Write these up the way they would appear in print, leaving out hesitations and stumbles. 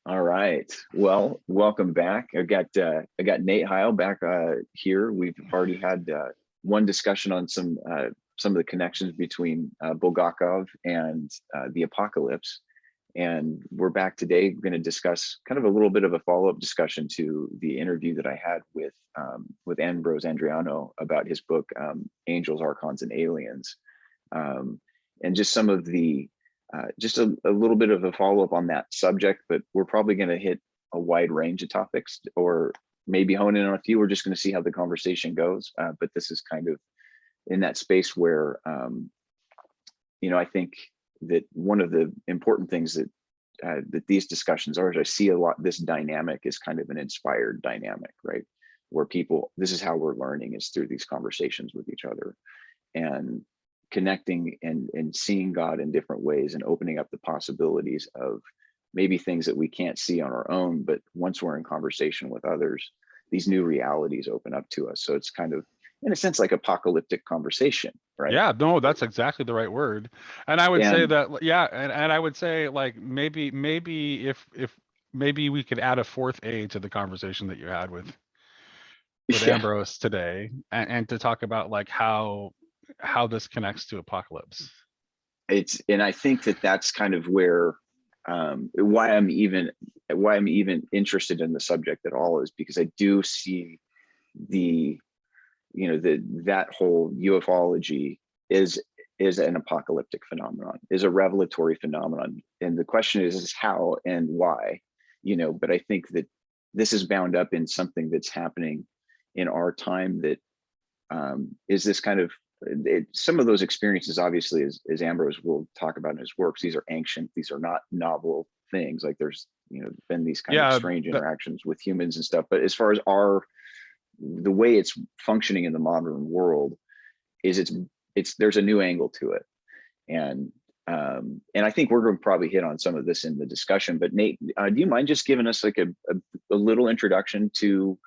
All right. Well, welcome back. I got Nate Heil back here. We've already had one discussion on some of the connections between Bulgakov and the apocalypse, and we're back today. We're going to discuss kind of a little bit of a follow-up discussion to the interview that I had with Ambrose Adreano about his book Angels, Archons, and Aliens, and just some of the just a little bit of a follow-up on that subject, but we're probably going to hit a wide range of topics or maybe hone in on a few. We're just going to see how the conversation goes. But this is kind of in that space where, I think that one of the important things that these discussions are, is I see a lot, this dynamic is kind of an inspired dynamic, right? Where this is how we're learning, is through these conversations with each other and connecting and seeing God in different ways and opening up the possibilities of maybe things that we can't see on our own, but once we're in conversation with others, these new realities open up to us. So it's kind of, in a sense, like apocalyptic conversation, right? Yeah, no, that's exactly the right word. And I would say that, yeah, and I would say, like, maybe if maybe we could add a fourth A to the conversation that you had with Ambrose today, and to talk about like how this connects to apocalypse. And I think that's kind of where why I'm even interested in the subject at all, is because I do see that whole ufology is an apocalyptic phenomenon, is a revelatory phenomenon, and the question is how and why, but I think that this is bound up in something that's happening in our time that is this kind of some of those experiences, obviously, as Ambrose will talk about in his works, these are ancient, these are not novel things. Like there's been these kind of strange interactions with humans and stuff, but as far as the way it's functioning in the modern world is there's a new angle to it, and I think we're going to probably hit on some of this in the discussion. But Nate, do you mind just giving us like a little introduction to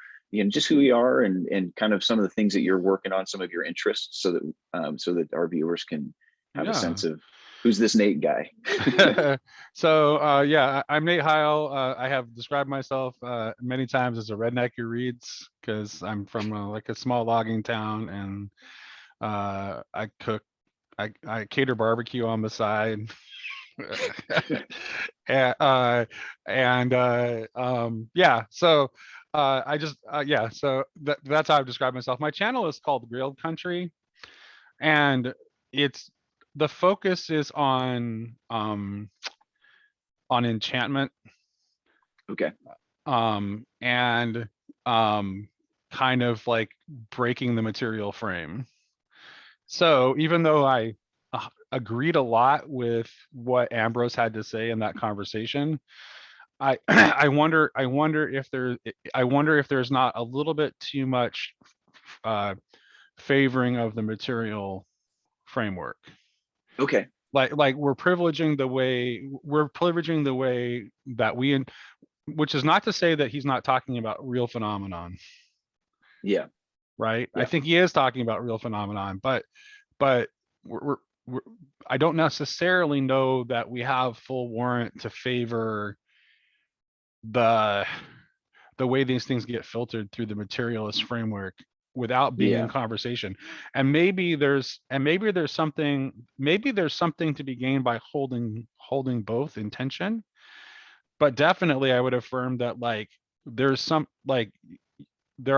just who you are and kind of some of the things that you're working on, some of your interests, so that our viewers can have a sense of who's this Nate guy. So yeah, I'm Nate Heil. I have described myself many times as a redneck who reads, because I'm from like a small logging town, and I cater barbecue on the side. Yeah, so so that's how I've described myself. My channel is called Real Country, and the focus is on enchantment. Okay. And kind of like breaking the material frame. So even though I agreed a lot with what Ambrose had to say in that conversation, I wonder if there's not a little bit too much favoring of the material framework. Okay. Like we're privileging the way that which is not to say that he's not talking about real phenomenon. Yeah. Right. Yeah. I think he is talking about real phenomenon, but I don't necessarily know that we have full warrant to favor the way these things get filtered through the materialist framework without being in conversation. And maybe there's something to be gained by holding both in tension. But definitely I would affirm that like there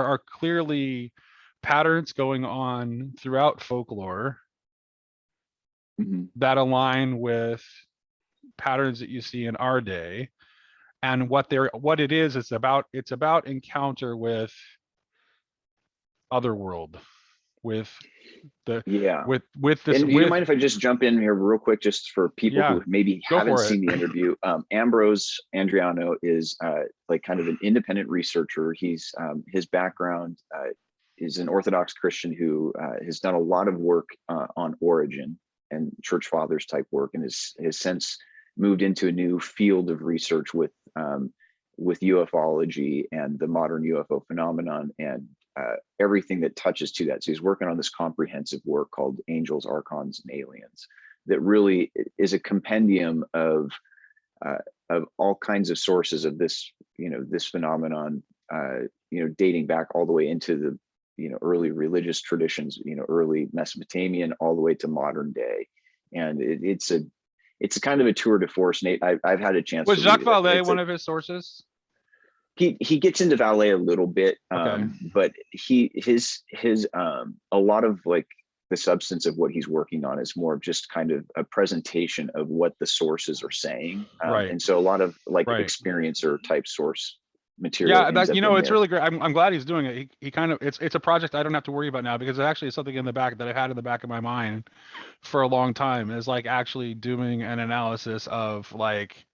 are clearly patterns going on throughout folklore that align with patterns that you see in our day. And it's about encounter with otherworld, with the with this. And you don't mind if I just jump in here real quick, just for people who maybe haven't seen the interview? Ambrose Adreano is like kind of an independent researcher. He's his background is an Orthodox Christian who has done a lot of work on origin and church fathers type work, and has since moved into a new field of research with ufology and the modern UFO phenomenon and everything that touches to that. So he's working on this comprehensive work called Angels, Archons, and Aliens that really is a compendium of of all kinds of sources of this, this phenomenon, dating back all the way into the, early religious traditions, early Mesopotamian, all the way to modern day. And it's a kind of a tour de force, Nate. I've had a chance Was to read Jacques it. Vallée one of his sources? He gets into Vallée a little bit, Okay. but his a lot of like the substance of what he's working on is more of just kind of a presentation of what the sources are saying. Right. And so a lot of like Right. experiencer type source material. Yeah, ends that, up in it's there. really great. I'm glad he's doing it. He kind of, it's a project I don't have to worry about now, because it actually is something in the back that I've had in the back of my mind for a long time, is like actually doing an analysis of like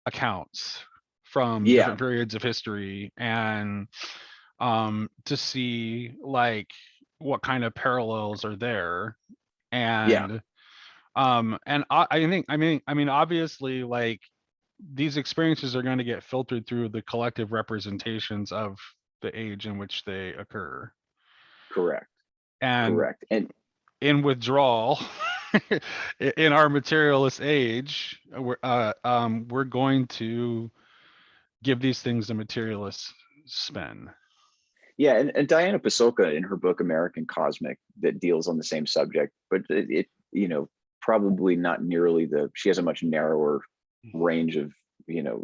accounts from Yeah, different periods of history, and to see like what kind of parallels are there. yeah, And I think obviously, like, these experiences are going to get filtered through the collective representations of the age in which they occur. correct, And correct. And in withdrawal, in our materialist age, we're going to give these things a materialist spin. yeah, and Diana Pasulka in her book American Cosmic, that deals on the same subject, but it probably not nearly she has a much narrower range of,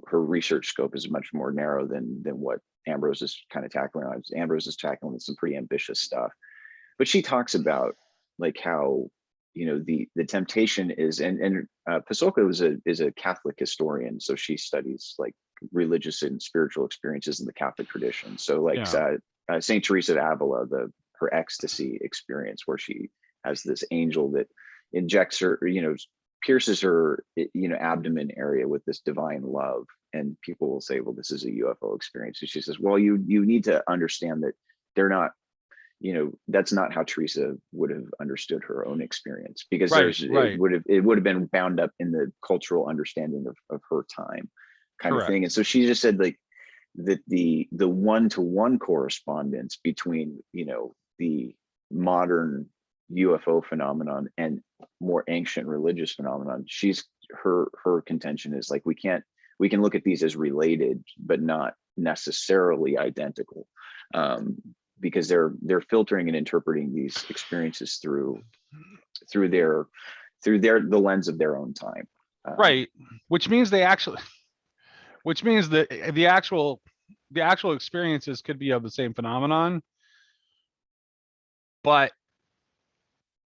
her research scope is much more narrow than what Ambrose is kind of tackling. Ambrose is tackling some pretty ambitious stuff, but she talks about like how, the temptation is, and Pasulka is a Catholic historian, so she studies like religious and spiritual experiences in the Catholic tradition. So like Yeah. Saint Teresa of Avila, her ecstasy experience, where she has this angel that injects her, pierces her, abdomen area with this divine love, and people will say, well, this is a UFO experience. And she says, well, you need to understand that they're not, that's not how Teresa would have understood her own experience, because Right. Right. it would have been bound up in the cultural understanding of her time, kind of Correct. thing. And so she just said like that the one-to-one correspondence between, the modern UFO phenomenon and more ancient religious phenomenon, her contention is like we can look at these as related but not necessarily identical, because they're filtering and interpreting these experiences through the lens of their own time. Right. Which means that the actual experiences could be of the same phenomenon, but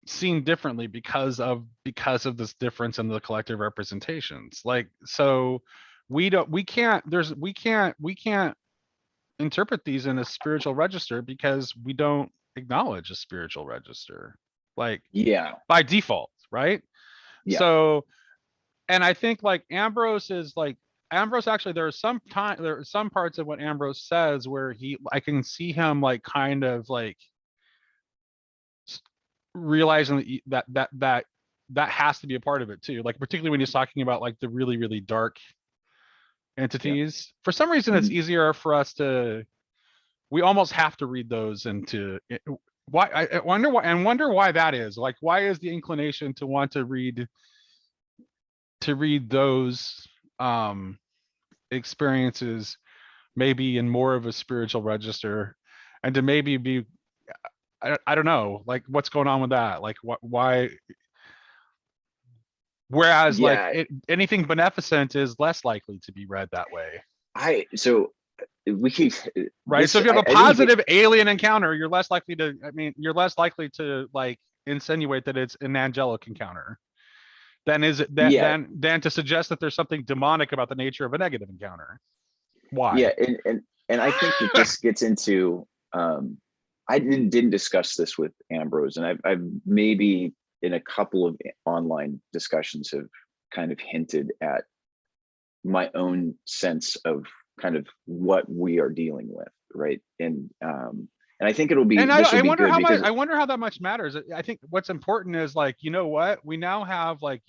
seen differently because of this difference in the collective representations. Like, so we can't interpret these in a spiritual register, because we don't acknowledge a spiritual register, like, Yeah, by default, right? yeah, So, and I think like Ambrose actually, there are some parts of what Ambrose says where I can see him like kind of like realizing that has to be a part of it too, like particularly when he's talking about like the really, really dark yeah. entities. For some reason, it's Mhm. easier for us to, we almost have to read those into why. I wonder why that is. Like, why is the inclination to want to read those experiences maybe in more of a spiritual register, and to maybe be, I don't know, like what's going on with that, like why, whereas like Yeah, anything beneficent is less likely to be read that way, so we keep right? So this. if you have a I think positive alien encounter, you're less likely to, you're less likely to like insinuate that it's an angelic encounter than is it that yeah, than to suggest that there's something demonic about the nature of a negative encounter. yeah, Why? and I think that this gets into, I didn't discuss this with Ambrose, and I've maybe in a couple of online discussions have kind of hinted at my own sense of kind of what we are dealing with, right? And I think And this will I be wonder good how much, because that much matters. I think what's important is like, you know what? We now have like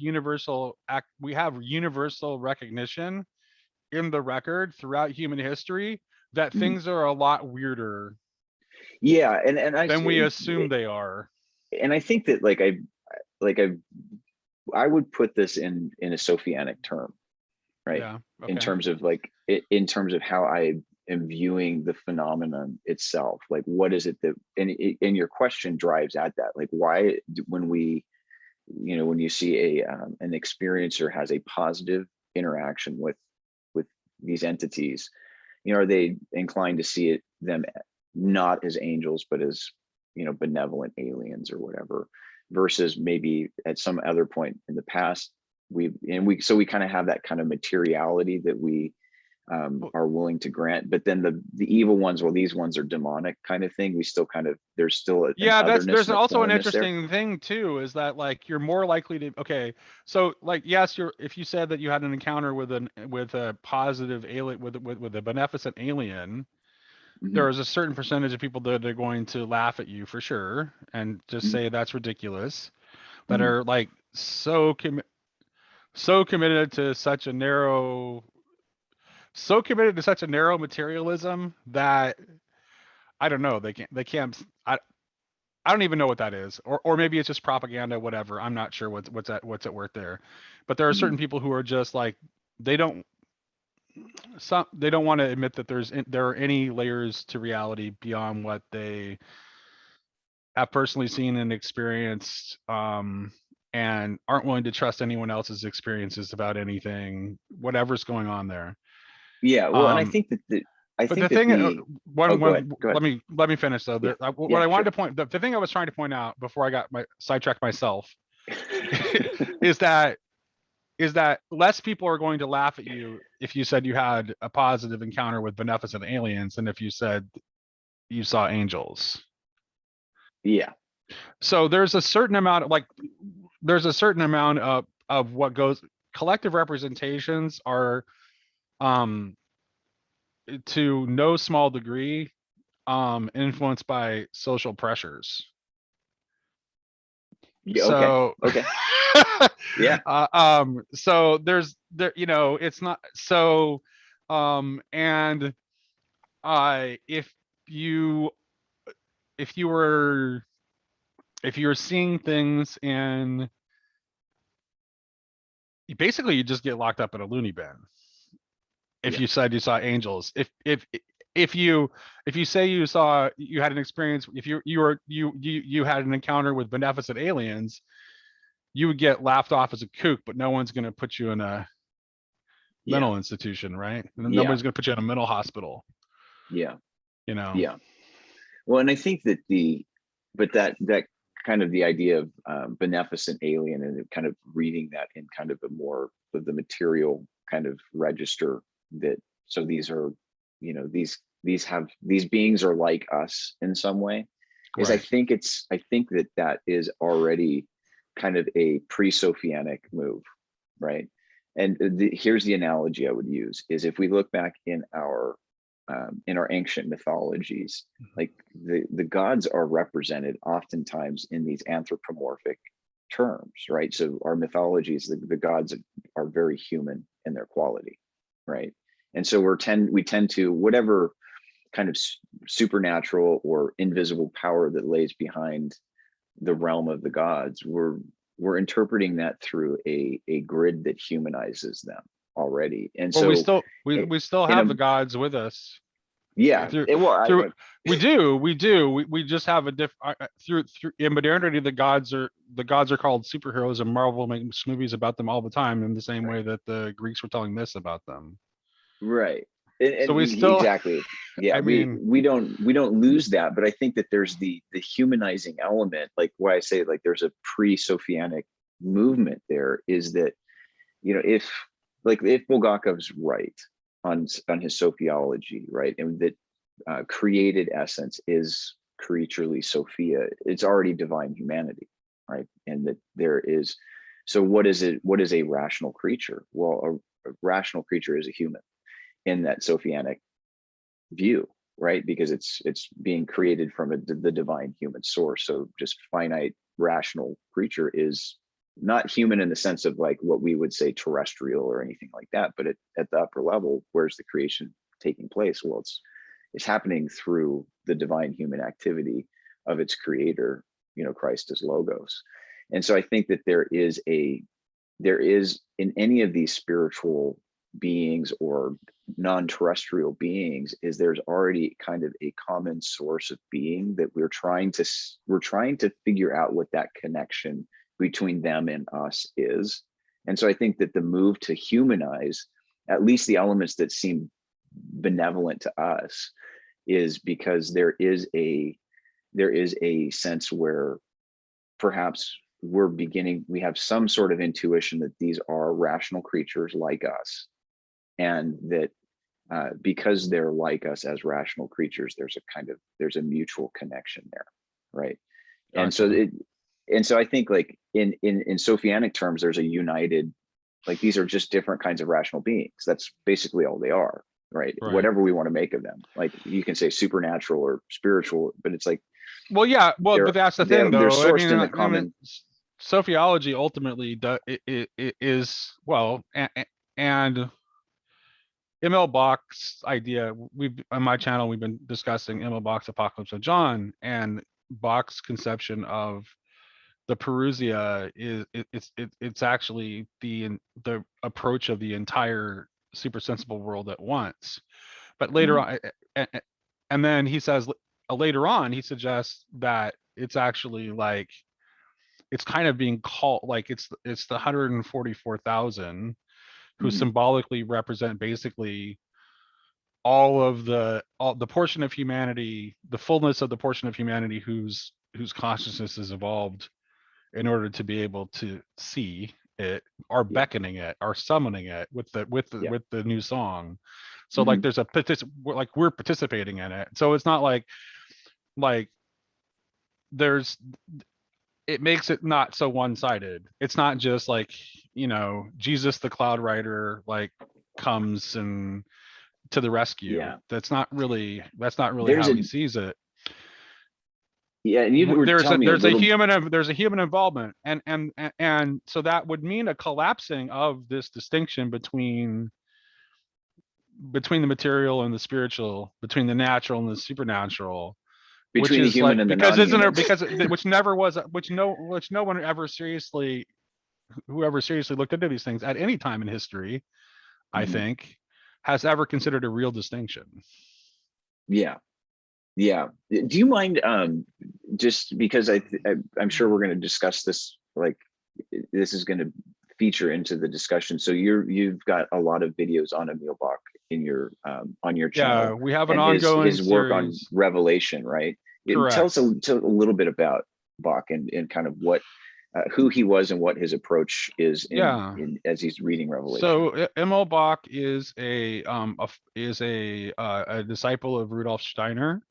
we have universal recognition in the record throughout human history that mhm, things are a lot weirder yeah, than we assume they are. and I think that like I would put this in a Sophianic term, right? Yeah. In Okay. terms of like, in terms of how I am viewing the phenomenon itself. Like, what is it that, and your question drives at that. Like, why, when we, when you see an experiencer has a positive interaction with these entities, are they inclined to see them not as angels, but as, benevolent aliens or whatever, versus maybe at some other point in the past, we kind of have that kind of materiality that we are willing to grant, but then the evil ones, well, these ones are demonic kind of thing. We still kind of, there's still an Yeah, otherness there's and a also an foreignness there. interesting thing too, is that like you're more likely to, okay, so like yes, if you said that you had an encounter with a positive alien, with a beneficent alien, Hmm. there is a certain percentage of people that are going to laugh at you for sure and just Hmm. say that's ridiculous, that Hmm. are like so committed to such a narrow materialism that I don't know, they can't I don't even know what that is, or maybe it's just propaganda, whatever. I'm not sure what's at work there, but there are Hmm. certain people who are just like they don't they don't want to admit that there are any layers to reality beyond what they have personally seen and experienced, and aren't willing to trust anyone else's experiences about anything, whatever's going on there. Yeah, well, and I Um, think that I but think the that thing, oh, go ahead, go ahead. let me finish though. Yeah, What yeah, I wanted sure. to point, the thing I was trying to point out before I got my sidetracked myself, is that less people are going to laugh at you if you said you had a positive encounter with beneficent aliens than if you said you saw angels. Yeah, So there's a certain amount of what goes, collective representations are, um to no small degree, influenced by social pressures. yeah, okay, So okay, yeah, so it's not so, and if you if you were seeing things in, basically you just get locked up in a loony bin if yeah, you said you saw angels. If you say you had an experience, if you had an encounter with beneficent aliens, you would get laughed off as a kook, but no one's going to put you in a yeah, mental institution, right? yeah, Nobody's going to put you in a mental hospital, yeah, you know. yeah. Well, and I think that but that kind of the idea of beneficent alien, and kind of reading that in kind of a more of the material kind of register, that so these are, these beings are like us in some way, is Right. I think that is already kind of a pre-Sophianic move, right? And here's the analogy I would use is, if we look back in our ancient mythologies, like the gods are represented oftentimes in these anthropomorphic terms, right? So our mythologies, the gods are very human in their quality, right? And so we tend to, whatever kind of supernatural or invisible power that lays behind the realm of the gods, we're interpreting that through a grid that humanizes them already. And Well, so we still in have a, the gods with us yeah, through well, through we just have a through in modernity. The gods are called superheroes, and Marvel makes movies about them all the time, in the same way that the Greeks were telling myths about them. right. So And we still, exactly, yeah, I mean, we don't lose that, but I think that there's the humanizing element, like why I say like there's a pre-Sophianic movement there, is that, if, like, if Bulgakov's right on his Sophiology, right, and that created essence is creaturely Sophia, it's already divine humanity, right? And that there is, so what is it? What is a rational creature? Well, a rational creature is a human in that Sophianic view, right? Because it's being created from the divine human source. So just finite rational creature is not human in the sense of like what we would say terrestrial or anything like that, but at the upper level, where's the creation taking place? Well, it's happening through the divine human activity of its creator, Christ as logos. And so I think that there is in any of these spiritual beings or non-terrestrial beings is there's already kind of a common source of being that we're trying to figure out what that connection between them and us is. And so I think that the move to humanize at least the elements that seem benevolent to us is because there is a sense where perhaps we have some sort of intuition that these are rational creatures like us, and that because they're like us as rational creatures, there's a mutual connection there, right? Gotcha. And so I think, like, in Sophianic terms, there's a united, like, these are just different kinds of rational beings. That's basically all they are, right? Right. Whatever we want to make of them, like, you can say supernatural or spiritual, but it's like Well, yeah. Well, but that's the thing, they're though. sourced in the common. Sophiology ultimately is well, and ML Bach's idea. We've on my channel we've been discussing ML Bach's Apocalypse of John, and Bach's conception of the Perusia it's actually the approach of the entire supersensible world at once. But later on, and then he says later on he suggests that it's actually like it's kind of being called like it's the 144,000 who symbolically represent basically all the portion of humanity, the fullness of the portion of humanity whose consciousness is evolved in order to be able to see it, are beckoning it, are summoning it with the new song. So like there's like we're participating in it. So it's not like there's it makes it not so one-sided. It's not just like, Jesus the cloud rider like comes and to the rescue. That's not really There's how a he sees it. And you were telling me there's a human involvement, and so that would mean a collapsing of this distinction between the material and the spiritual, between the natural and the supernatural, which between the is human like and the because isn't it non-humans. because which never was which no one ever seriously whoever seriously looked into these things at any time in history, I think, has ever considered a real distinction. Yeah. Do you mind, just because I'm sure we're going to discuss this, like, this is going to feature into the discussion. So you've got a lot of videos on Emil Bach in your on your channel. Yeah, we have an and ongoing his work on series. Revelation, right? Tell us Correct. a little bit about Bach and kind of what who he was and what his approach is Yeah. in as he's reading Revelation. So Emil Bach is a disciple of Rudolf Steiner.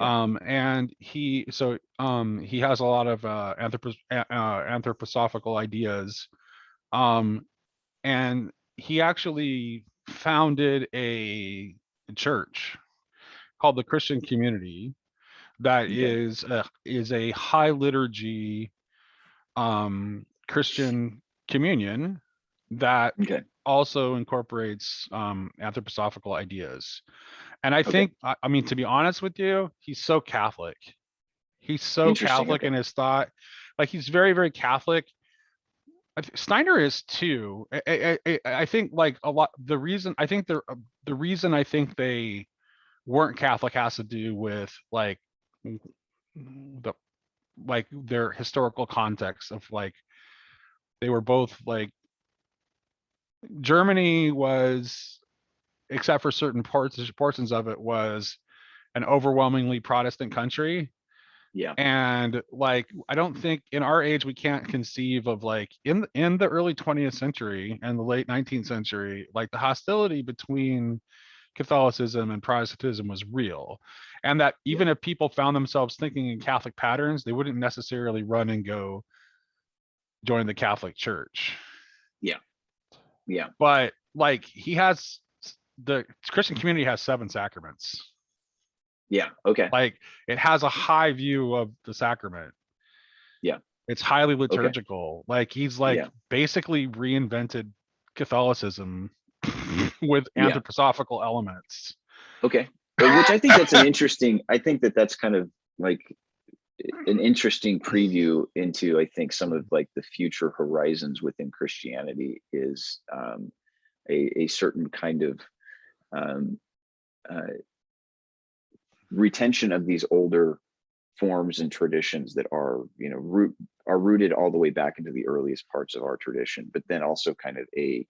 And he has a lot of anthroposophical ideas. And he actually founded a church called the Christian Community that is a high liturgy Christian communion that also incorporates anthroposophical ideas. And I think, I mean, to be honest with you, he's so Catholic. He's so Catholic in his thought. Like, he's very, very Catholic. Steiner is too. I think like a lot. The reason I think they weren't Catholic has to do with like their historical context of like they were both like Germany was, except for certain portions of it, was an overwhelmingly Protestant country. And like I don't think in our age we can't conceive of like in the early 20th century and the late 19th century, like the hostility between Catholicism and Protestantism was real. And that even if people found themselves thinking in Catholic patterns, they wouldn't necessarily run and go join the Catholic Church. But like the Christian community has 7 sacraments. Like it has a high view of the sacrament. It's highly liturgical. Like he's like basically reinvented Catholicism with anthroposophical elements. Which I think that's an interesting, I think that's kind of like an interesting preview into, I think, some of like the future horizons within Christianity is a certain kind of retention of these older forms and traditions that are, rooted all the way back into the earliest parts of our tradition, but then also kind of a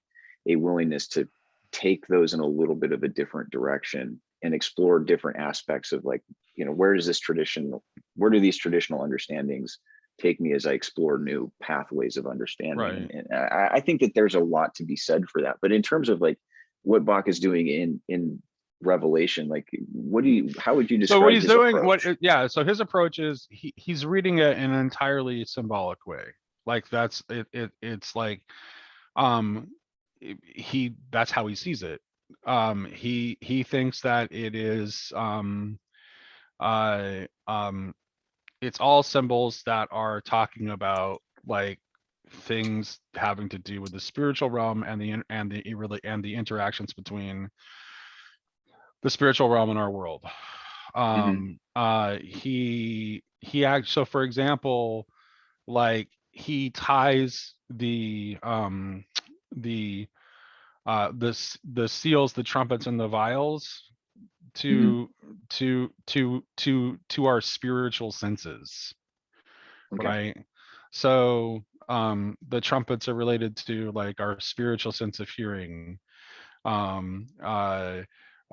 willingness to take those in a little bit of a different direction and explore different aspects of, like, where do these traditional understandings take me as I explore new pathways of understanding. Right. And I think that there's a lot to be said for that. But in terms of like what Bach is doing in Revelation, like, how would you describe So what he's his doing, approach? so his approach is he's reading it in an entirely symbolic way. Like that's it's like that's how he sees it. He thinks that it is uh it's all symbols that are talking about like things having to do with the spiritual realm and the interactions between the spiritual realm and our world. Mm-hmm. He acts, so for example, like he ties the the seals, the trumpets, and the vials Mm-hmm. to our spiritual senses, Okay. right? So the trumpets are related to like our spiritual sense of hearing, um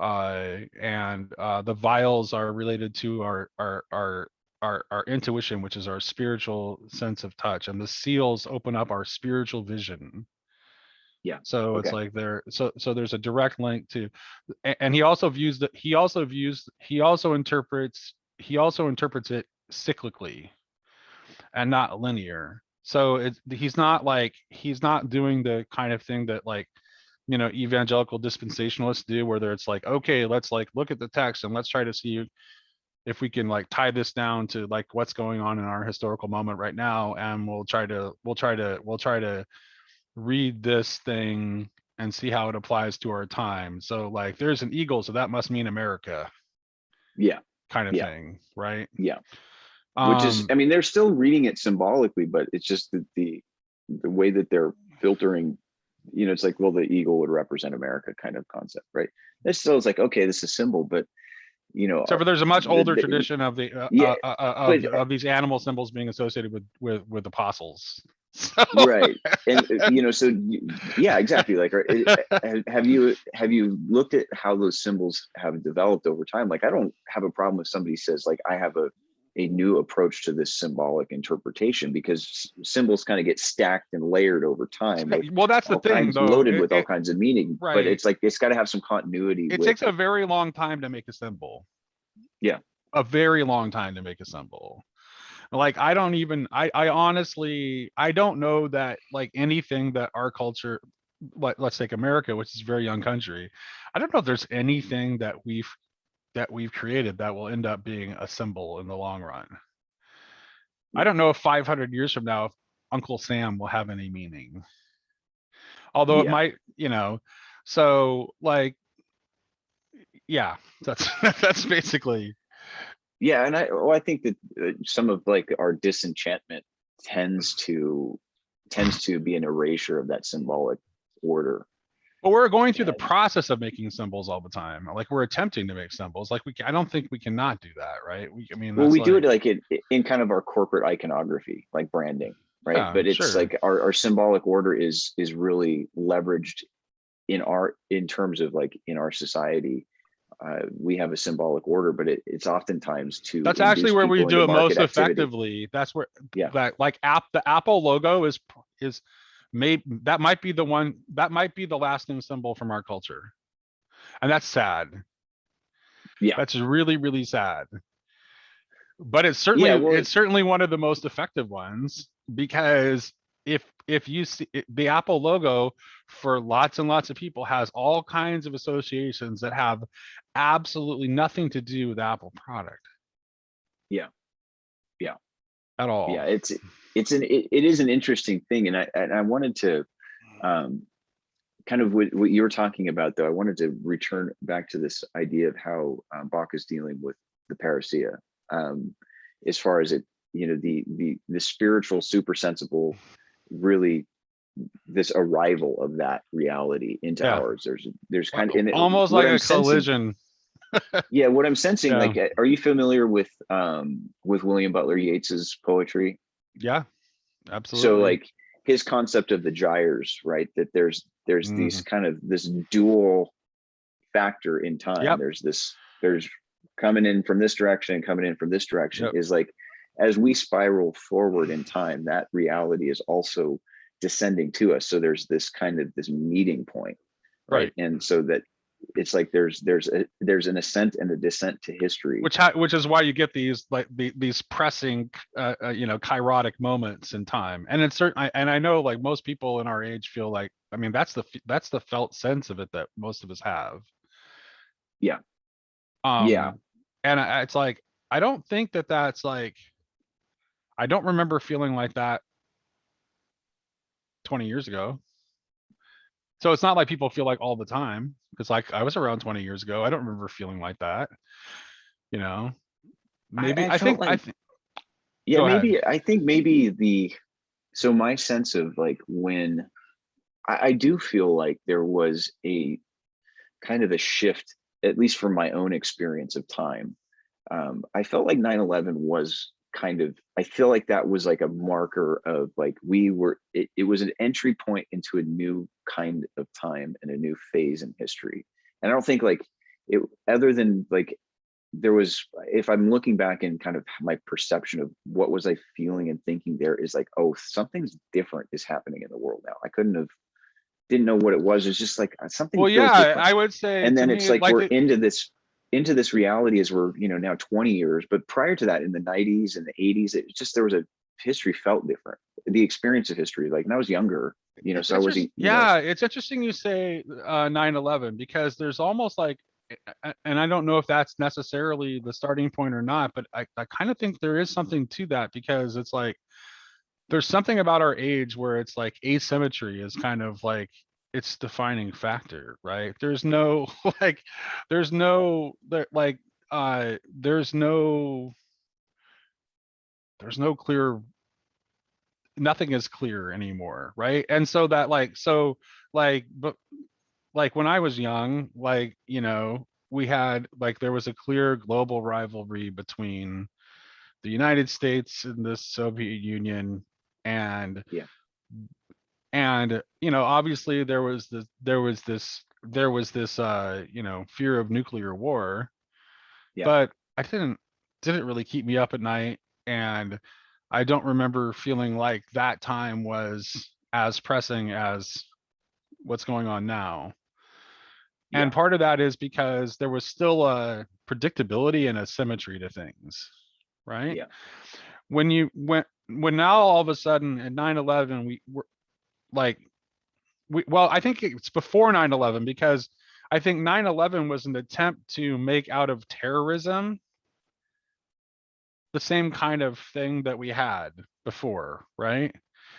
and the vials are related to our intuition, which is our spiritual sense of touch, and the seals open up our spiritual vision. Yeah. So it's Okay. like so there's a direct link to, and he also views that he also interprets it cyclically and not linear. So he's not doing the kind of thing that like evangelical dispensationalists do, where it's like, okay, let's like look at the text and let's try to see if we can like tie this down to like what's going on in our historical moment right now, and we'll try to read this thing and see how it applies to our time. So like there's an eagle, so that must mean America, Yeah. kind of Yeah. thing, right? Yeah. Which is, um I mean, they're still reading it symbolically, but it's just that the way that they're filtering, it's like, well, the eagle would represent America kind of concept, right? This still is like, okay, this is a symbol, but so but there's a much older the tradition of yeah, but of these animal symbols being associated with apostles. So right. And so yeah, exactly. Like, have you looked at how those symbols have developed over time? Like, I don't have a problem if somebody says like, I have a new approach to this symbolic interpretation, because symbols kind of get stacked and layered over time with well, that's the all thing kinds, though. loaded with all kinds of meaning, but Right, it's like, it's got to have some continuity it with, takes a very long time to make a symbol, yeah. a very long time to make a symbol. Like I don't even I honestly I don't know that like anything that our culture, like let's take America, which is a very young country, I don't know if there's anything that we've created that will end up being a symbol in the long run. I Yeah. don't know if 500 years from now if Uncle Sam will have any meaning, although it Yeah. might, so like yeah, that's that's basically. Yeah. And I think that some of like our disenchantment tends to be an erasure of that symbolic order. But we're going through the And process of making symbols all the time. Like we're attempting to make symbols. Like I don't think we cannot do that, right? I mean, well, that's we do like, it like in kind of our corporate iconography, like branding, right? yeah, But it's sure. like our symbolic order is really leveraged in terms of like in our society. We have a symbolic order, but it's oftentimes to That's actually induce where we people into do it market most activity. effectively. That's where Yeah. that like the Apple logo is made. That might be the one. That might be the lasting symbol from our culture, and that's sad. Yeah. That's really really sad. But it's Yeah. certainly Well, it's certainly one of the most effective ones, because if you see the Apple logo, for lots and lots of people, has all kinds of associations that have absolutely nothing to do with the Apple product yeah. Yeah. at Yeah. all. It is an interesting thing. And I wanted to, um, kind of what you were talking about, though, I wanted to return back to this idea of how Bach is dealing with the parousia, as far as it, the spiritual super sensible really this arrival of that reality into Yeah. ours. There's kind of, Almost what like I'm a sensing. collision. Yeah, what I'm sensing, Yeah. like, are you familiar with William Butler Yeats's poetry? Yeah, So absolutely. like his concept of the gyres, right? That there's these Mhm. kind of this dual factor in time. Yep. There's coming in from this direction and coming in from this direction, Yep. is like, as we spiral forward in time, that reality is also descending to us. So there's this kind of this meeting point, right? Right. And so that it's like there's an ascent and a descent to history. Which is why you get these like these pressing kairotic moments in time. And it's certain, and I know like most people in our age feel like, I mean, that's the felt sense of it that most of us have. Yeah, yeah. um and it's like, I don't think that that's like, I don't remember feeling like that 20 years ago. So it's not like people feel like all the time, because like I was around 20 years ago. I don't remember feeling like that, you know. Maybe I felt I like, think yeah, go ahead. maybe, I think maybe so my sense of like when I do feel like there was a kind of a shift, at least from my own experience of time. I felt like 9/11 was kind of, I feel like that was like a marker of like, it was an entry point into a new kind of time and a new phase in history. And I don't think like it, other than like, there was, if I'm looking back and kind of my perception of what was I feeling and thinking, there is like, oh, something's different is happening in the world now. I didn't know what it was. It's just like, something Well, feels yeah, different. I would say And to then it's me like like we're the, into this reality as we're, now 20 years. But prior to that, in the 90s and the 80s, it just, there was a, history felt different. The experience of history, like, when I was younger, it's so I was, interesting. Yeah, it's interesting you say 9/11, because there's almost like, and I don't know if that's necessarily the starting point or not, but I kind of think there is something to that, because it's like there's something about our age where it's like asymmetry is kind of like its defining factor, right? There's no like, there's no there like there's no clear, nothing is clear anymore, right? And so that like, so like, but like when I was young, like, we had like, there was a clear global rivalry between the United States and the Soviet Union. and yeah, obviously there was this fear of nuclear war. yeah, But I didn't really keep me up at night. And I don't remember feeling like that time was as pressing as what's going on now. And yeah, part of that is because there was still a predictability and a symmetry to things, right? yeah, When now all of a sudden at 9/11 we were like, well, I think it's before 9/11, because I think 9/11 was an attempt to make out of terrorism the same kind of thing that we had before, right?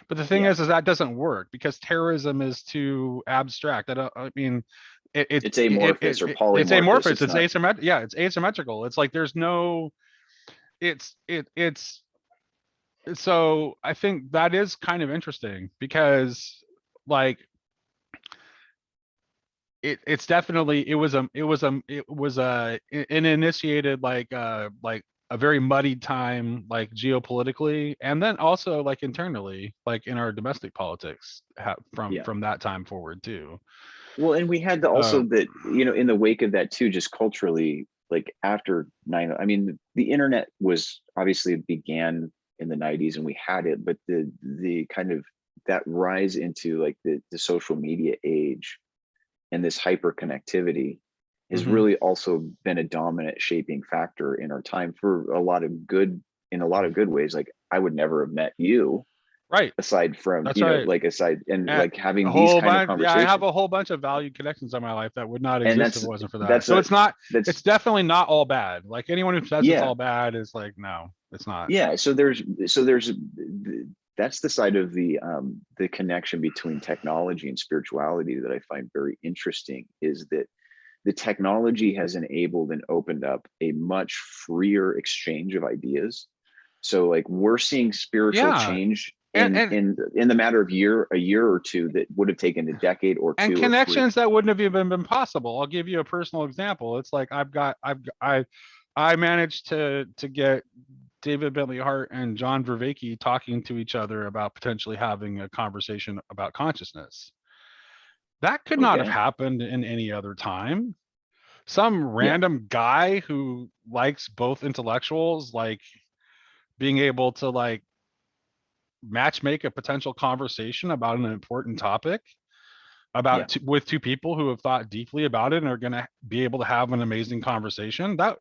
But the thing yeah. is that doesn't work, because terrorism is too abstract. I mean, It's amorphous or it's polymorphous. amorphous. It's It's not. asymmetrical. Yeah, it's asymmetrical. It's like there's no. It's so I think that is kind of interesting, because like it's definitely, an initiated like a very muddy time, like geopolitically, and then also like internally, like in our domestic politics, Yeah. from that time forward too. Well, and we had also uh that, in the wake of that too, just culturally, like after I mean, the internet was obviously began in the 90s and we had it, but the kind of that rise into like the social media age and this hyper connectivity has mhm. really also been a dominant shaping factor in our time for a lot of good, in a lot of good ways. Like, I would never have met you Right, aside from, that's right. like, aside and A like having a these whole kind of bunch, yeah, I have conversations. a whole bunch of valued connections in my life that would not And exist if it wasn't for that. that's So a it's not, it's that's definitely not all bad. Like anyone who says it's yeah, all bad is like, no, it's not. yeah. So there's that's the side of the connection between technology and spirituality that I find very interesting, is that the technology has enabled and opened up a much freer exchange of ideas. So like, we're seeing spiritual Yeah, change and in the matter of a year or two that would have taken a decade or and two or three. connections that wouldn't have even been possible. I'll give you a personal example. It's like I managed to get David Bentley Hart and John Vervaeke talking to each other about potentially having a conversation about consciousness. That could not have Okay. happened in any other time. Some Yeah. random guy who likes both intellectuals, like being able to like match make a potential conversation about an important topic Yeah. with two people who have thought deeply about it and are going to be able to have an amazing conversation. That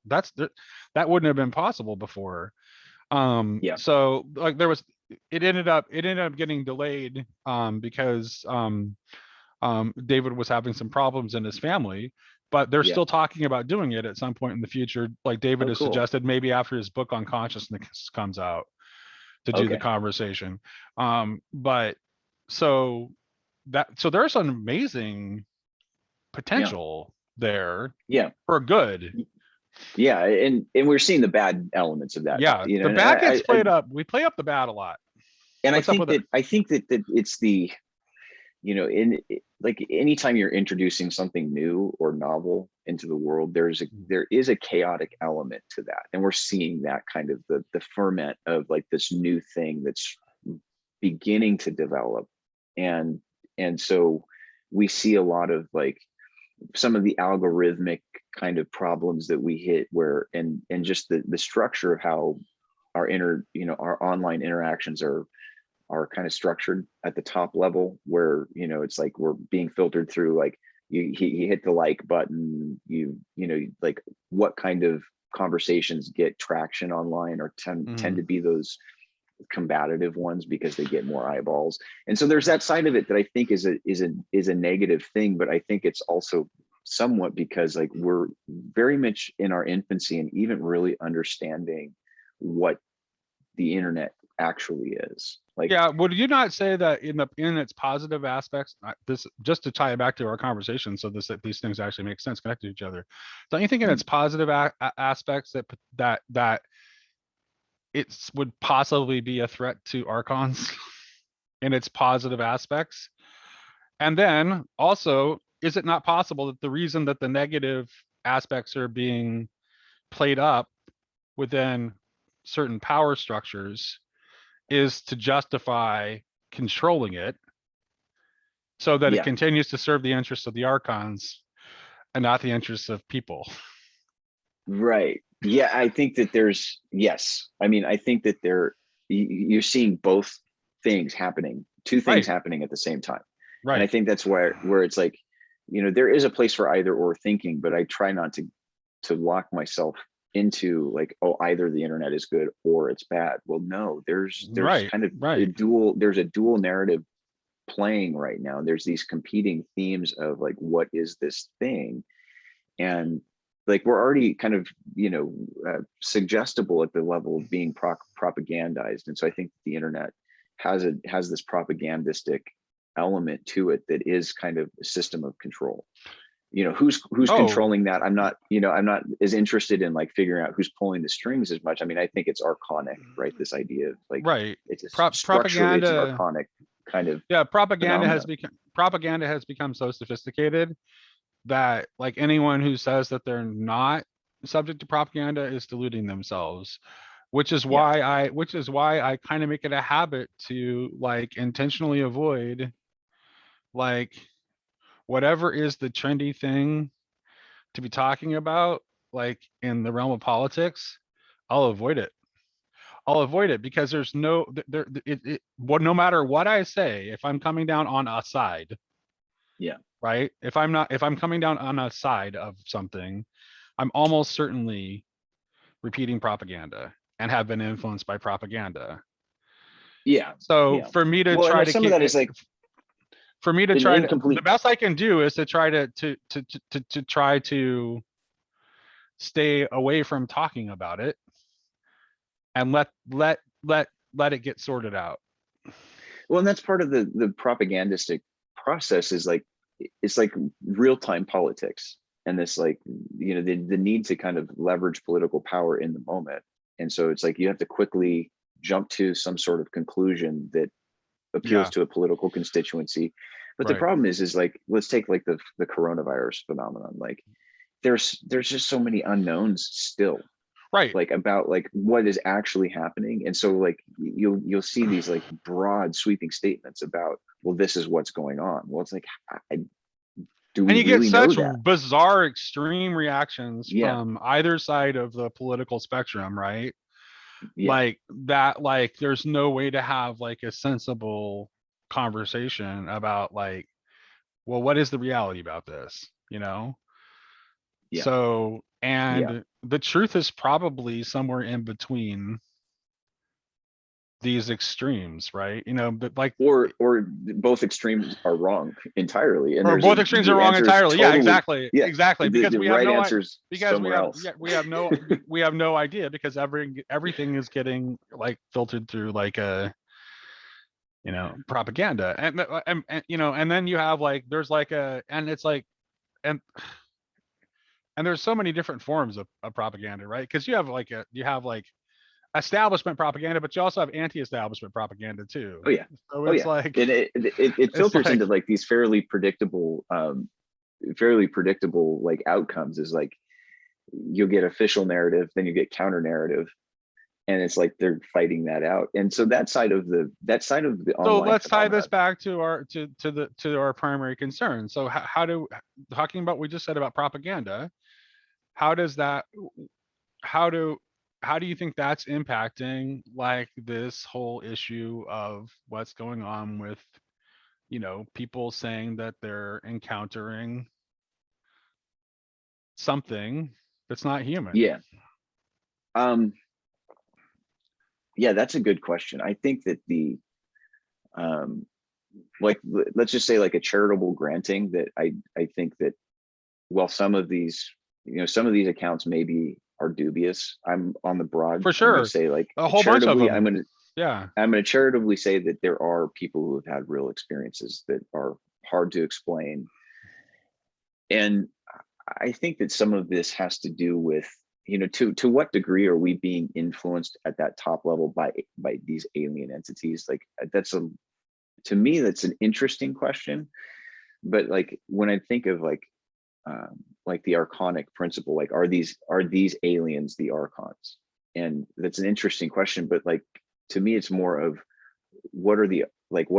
wouldn't have been possible before. Yeah. So like it ended up getting delayed because David was having some problems in his family, but they're Yeah. still talking about doing it at some point in the future. Like David Oh, has cool. suggested maybe after his book on consciousness comes out to do the Okay. conversation. But so there's an amazing Yeah. potential there Yeah. for good. Yeah. And we're seeing the bad elements of that, Yeah, you know, the and bad gets played up. We play up the bad a lot. and What's up with it? I think that it's the, you know, like anytime you're introducing something new or novel into the world, there is a chaotic element to that, and we're seeing that kind of the ferment of like this new thing that's beginning to develop, and so we see a lot of like some of the algorithmic kind of problems that we hit where and just the structure of how our online interactions are kind of structured at the top level, where it's like we're being filtered through, like you hit the like button, like what kind of conversations get traction online or tend to be those combative ones because they get more eyeballs. And so there's that side of it that I think is a negative thing, but I think it's also somewhat because like we're very much in our infancy and even really understanding what the internet actually is. Like, Yeah, would you not say that in its positive aspects, this just to tie it back to our conversation, so these things actually make sense, connect to each other? Don't you think in its positive aspects that it would possibly be a threat to Archons in its positive aspects? And then also, is it not possible that the reason that the negative aspects are being played up within certain power structures is to justify controlling it so that it yeah, continues to serve the interests of the Archons and not the interests of people? right. Yeah, I think that yes. I mean, I think that you're seeing both things happening, two things Right, happening at the same time. And I right. think that's where it's like, there is a place for either or thinking, but I try not to lock myself into like, oh, either the internet is good or it's bad. Well, no, there's Right, kind of right. there's a dual narrative playing right now. There's these competing themes of like, what is this thing? And like we're already kind of suggestible at the level of being propagandized. And so I think the internet has this propagandistic element to it that is kind of a system of control. Who's Oh, controlling that? I'm not as interested in like figuring out who's pulling the strings as much. I mean, I think it's archonic, right? This idea of like, right. it's a structurally, it's an Propaganda. archonic kind of Yeah, phenomena. propaganda has become so sophisticated that like anyone who says that they're not subject to propaganda is deluding themselves, Yeah. which is why I kind of make it a habit to like intentionally avoid like whatever is the trendy thing to be talking about, like in the realm of politics. I'll avoid it. I'll avoid it because there's no no matter what I say, if I'm coming down on a side, Yeah. right? If I'm coming down on a side of something, I'm almost certainly repeating propaganda and have been influenced by propaganda. Yeah. So Yeah. for me to Well, and try then to some of keep that is like an the incomplete. best I can do is to try to try to stay away from talking about it and let it get sorted out. Well, and that's part of the propagandistic process, is like, it's like real-time politics, and this like, the need to kind of leverage political power in the moment. And so it's like you have to quickly jump to some sort of conclusion that appeals Yeah, to a political constituency. But the right. problem is like, let's take like the coronavirus phenomenon. Like there's just so many unknowns still, Right. like about like what is actually happening. And so like you'll see these like broad sweeping statements about, well, this is what's going on. Well, it's like, do we And you get really know such that? bizarre extreme reactions Yeah. from either side of the political spectrum, right? Yeah. Like that, like there's no way to have like a sensible conversation about like, well, what is the reality about this, you know? Yeah. So, Yeah. and the truth is probably somewhere in between these extremes, right? You know, but like, Or both extremes are wrong entirely, and or there's both extremes are the wrong answer is entirely. Yeah, totally, exactly, yeah, exactly. Because the we have right no, answer is because somewhere else. we have no idea, because everything is getting like filtered through like a, you know, propaganda. And you know, and then you have like, there's like a, and it's like, and and there's so many different forms of propaganda, right? Because you have like establishment propaganda, but you also have anti-establishment propaganda too. Oh yeah. So Oh it's yeah. like, And it it's filters into like, like these fairly predictable like outcomes. Is like you'll get official narrative, then you get counter narrative, and it's like they're fighting that out. And so that side of the so online let's tie this phenomenon. back to our to our primary concern. So talking about what we just said about propaganda, how does that, how do how do you think that's impacting like this whole issue of what's going on with, you know, people saying that they're encountering something that's not human? Yeah. Um, yeah, that's a good question. I think that um, like let's just say like a charitable granting, that I think that, well, some of these accounts maybe are dubious. I'm on the broad. For I'm going to sure, say like a whole bunch of charitably. I'm them. going to Yeah. I'm going to charitably say that there are people who have had real experiences that are hard to explain, and I think that some of this has to do with, to what degree are we being influenced at that top level by these alien entities? Like that's a to me that's an interesting question. But like when I think of like the archonic principle, like are these aliens the archons? And that's an interesting question. But like to me it's more of what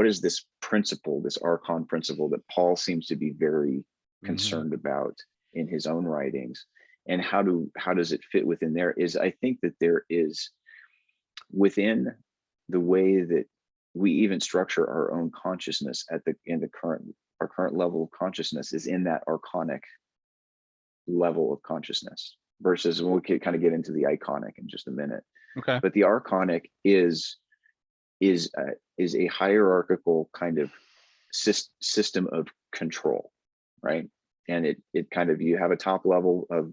is this principle, this archon principle that Paul seems to be very Hmm. concerned about in his own writings, and how does it fit within there? Is I think that there is, within the way that we even structure our own consciousness in the current our current level of consciousness is in that archonic level of consciousness, versus, and we could kind of get into the iconic in just a minute. Okay. But the archonic is a hierarchical kind of system of control, right? And it kind of, you have a top level of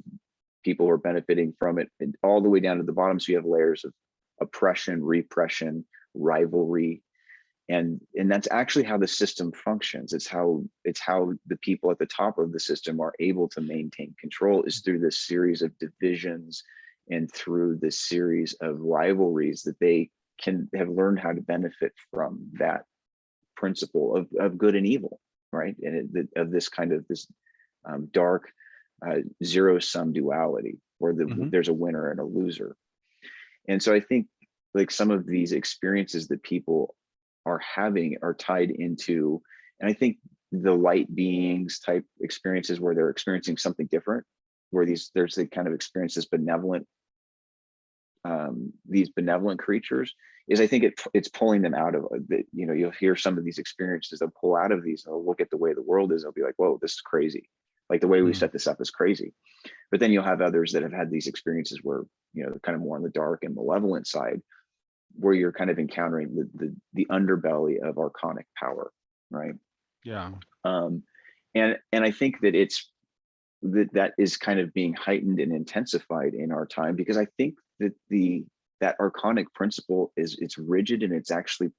people who are benefiting from it, and all the way down to the bottom. So you have layers of oppression, repression, rivalry, and that's actually how the system functions. It's how the people at the top of the system are able to maintain control, is through this series of divisions and through this series of rivalries that they can have learned how to benefit from, that principle of good and evil, right? And of this kind of this dark zero-sum duality where Hmm. there's a winner and a loser. And so I think like some of these experiences that people are having are tied into, and I think the light beings type experiences where they're experiencing something different, where there's the kind of experience this benevolent, these benevolent creatures, is I think it's pulling them out of you'll hear some of these experiences, they'll pull out of these, and they'll look at the way the world is, they'll be like, whoa, this is crazy. Like the way we set this up is crazy. But then you'll have others that have had these experiences where, they're kind of more on the dark and malevolent side, where you're kind of encountering the underbelly of archonic power, right? Yeah. Um, and I think that that is kind of being heightened and intensified in our time, because I think that that archonic principle it's rigid, and it's actually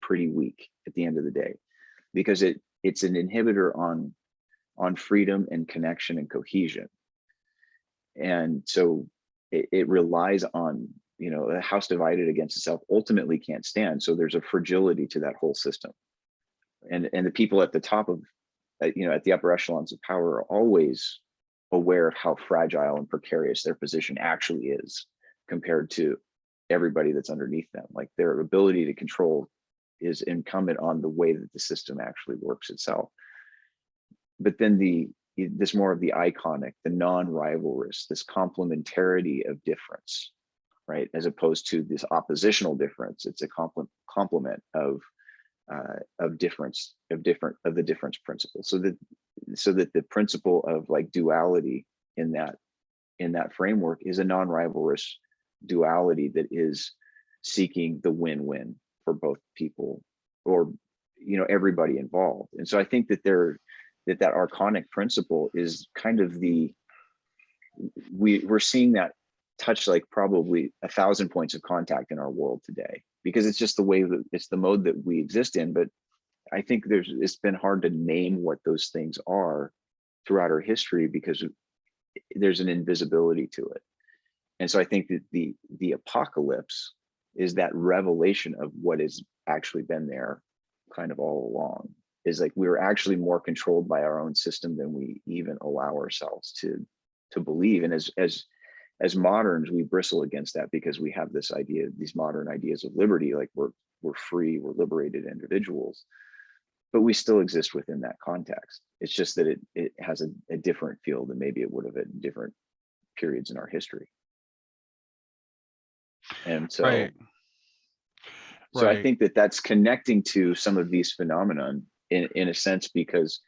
pretty weak at the end of the day, because it's an inhibitor on freedom and connection and cohesion. And so it relies on a house divided against itself ultimately can't stand. So there's a fragility to that whole system. And the people at the top of, at the upper echelons of power are always aware of how fragile and precarious their position actually is compared to everybody that's underneath them. Like their ability to control is incumbent on the way that the system actually works itself. But then this more of the iconic, the non-rivalrous, this complementarity of difference, right? As opposed to this oppositional difference, it's a complement of the difference principle. So that the principle of like duality in that framework is a non-rivalrous duality that is seeking the win-win for both people, or everybody involved. And so I think that that archonic principle is kind of we're seeing that touch like probably 1,000 points of contact in our world today, because it's just the way that it's the mode that we exist in. But I think it's been hard to name what those things are throughout our history because there's an invisibility to it. And so I think that the apocalypse is that revelation of what has actually been there kind of all along, is like we're actually more controlled by our own system than we even allow ourselves to believe. And as moderns, we bristle against that because we have this idea, these modern ideas of liberty, like we're free, we're liberated individuals, but we still exist within that context. It's just that it has a different feel than maybe it would have at different periods in our history. And so, Right. so I think that that's connecting to some of these phenomenon in a sense, because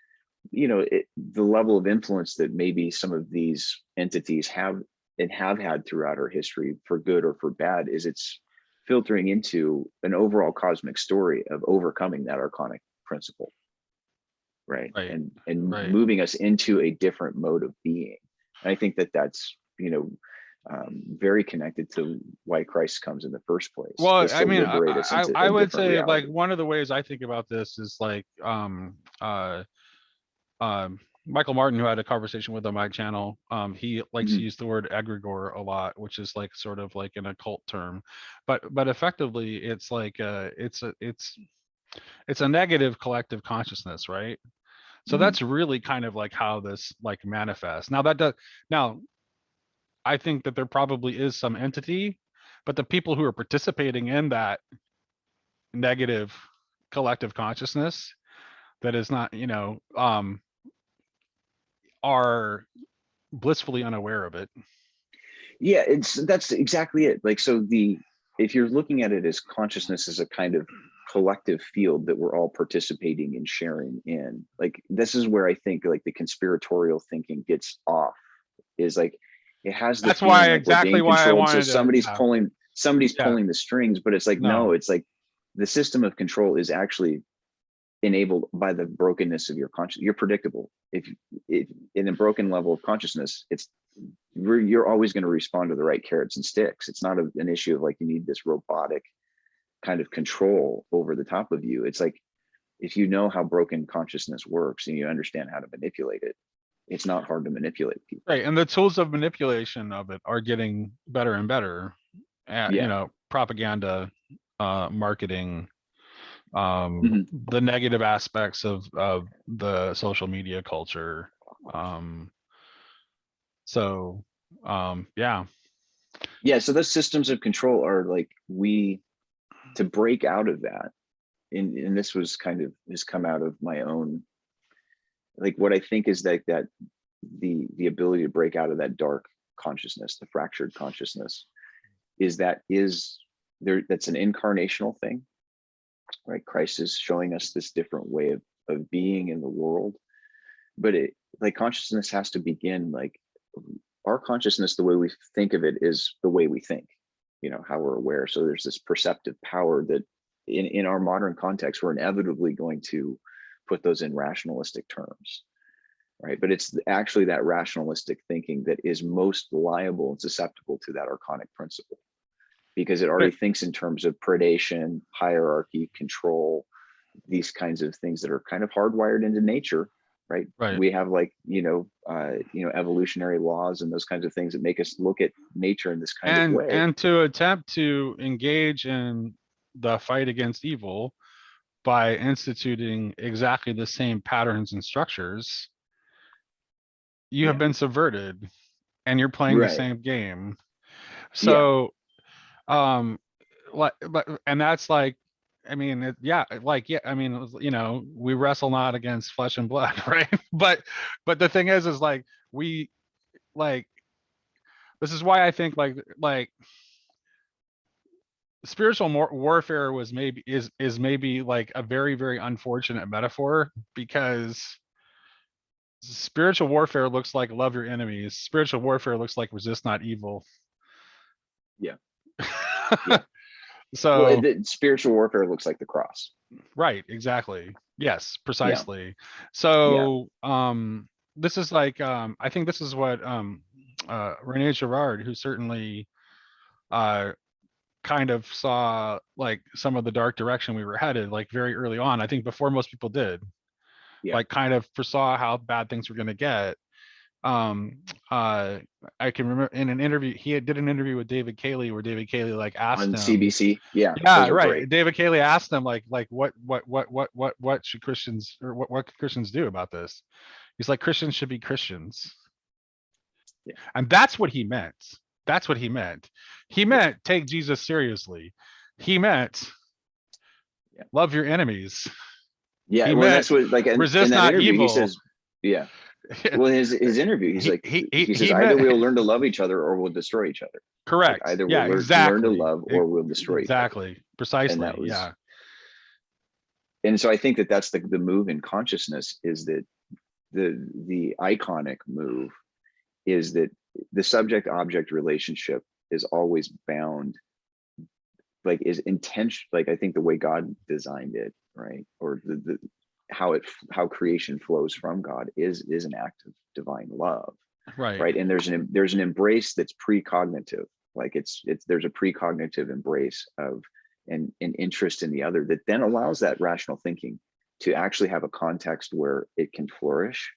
the level of influence that maybe some of these entities have had throughout our history, for good or for bad, is it's filtering into an overall cosmic story of overcoming that archonic principle, right? And moving us into a different mode of being. And I think that that's very connected to why Christ comes in the first place. Well, I mean, I would say reality. like one of the ways I think about this is like Michael Martin, who had a conversation with on my channel, he likes to use the word egregore a lot, which is like sort of like an occult term, but effectively it's like it's a negative collective consciousness, right? So that's really kind of like how this like manifests. Now I think that there probably is some entity, but the people who are participating in that negative collective consciousness that is not, are blissfully unaware of it. Yeah, that's exactly it. Like, so if you're looking at it as consciousness as a kind of collective field that we're all participating and sharing in, like, this is where I think like the conspiratorial thinking gets off, is like it has the feeling like we're being controlled, so somebody's pulling the strings, but it's like no, it's like the system of control is actually enabled by the brokenness of your consciousness. You're predictable. If in a broken level of consciousness, you're always going to respond to the right carrots and sticks. It's not an issue of like you need this robotic kind of control over the top of you. It's like if you know how broken consciousness works and you understand how to manipulate it, it's not hard to manipulate people. Right, and the tools of manipulation of it are getting better and better. Propaganda, marketing, the negative aspects of the social media culture. So so those systems of control are like, to break out of that, and this was kind of has come out of my own, like what I think is that the ability to break out of that dark consciousness, the fractured consciousness, is that's an incarnational thing, right? Christ is showing us this different way of being in the world, but consciousness has to begin, like our consciousness, the way we think of it is the way we think, how we're aware. So there's this perceptive power that in our modern context, we're inevitably going to put those in rationalistic terms, right? But it's actually that rationalistic thinking that is most liable and susceptible to that archonic principle, because it already thinks in terms of predation, hierarchy, control, these kinds of things that are kind of hardwired into nature, right? Right. We have like, evolutionary laws and those kinds of things that make us look at nature in this kind of way. And to attempt to engage in the fight against evil by instituting exactly the same patterns and structures, you have Yeah. been subverted and you're playing the Right. same game. Yeah. So and that's like, I mean, I mean, we wrestle not against flesh and blood, right? But the thing is like, we like, this is why I think like spiritual warfare was maybe is maybe like a very, very unfortunate metaphor, because spiritual warfare looks like love your enemies. Spiritual warfare looks like resist not evil. Yeah. Yeah. Well, So the spiritual warfare looks like the cross. right, exactly. Yes, Yeah. precisely. Yeah. So this is like, I think this is what Rene Girard, who certainly uh kind of saw like some of the dark direction we were headed like very early on, I think before most people did, Yeah. like kind of foresaw how bad things were going to get. um uh I can remember in an interview, did an interview with David Cayley, where David Cayley like asked On him, CBC. Yeah. yeah, Those are right, great. David Cayley asked him like what should Christians, or what could Christians do about this? He's like, Christians should be Christians. Yeah. And that's what he meant. That's what he meant. He Yeah. meant take Jesus seriously. He meant Yeah. love your enemies. Yeah. He Well, meant that's what, like in resist that not interview, he evil. says, yeah. Well, his interview, he's like, he says, He either meant we'll learn to love each other or we'll destroy each other. Like correct. either Yeah, we'll learn to exactly. love or we'll destroy each other. Exactly. And that Precisely. was, Yeah. and so I think that that's the move in consciousness, is that the iconic move is that the subject object relationship is always bound, like is intention, like I think the way God designed it, right? Or the how creation flows from God is an act of divine love, Right. right? And there's an embrace that's precognitive, like it's there's a precognitive embrace of an interest in the other that then allows that rational thinking to actually have a context where it can flourish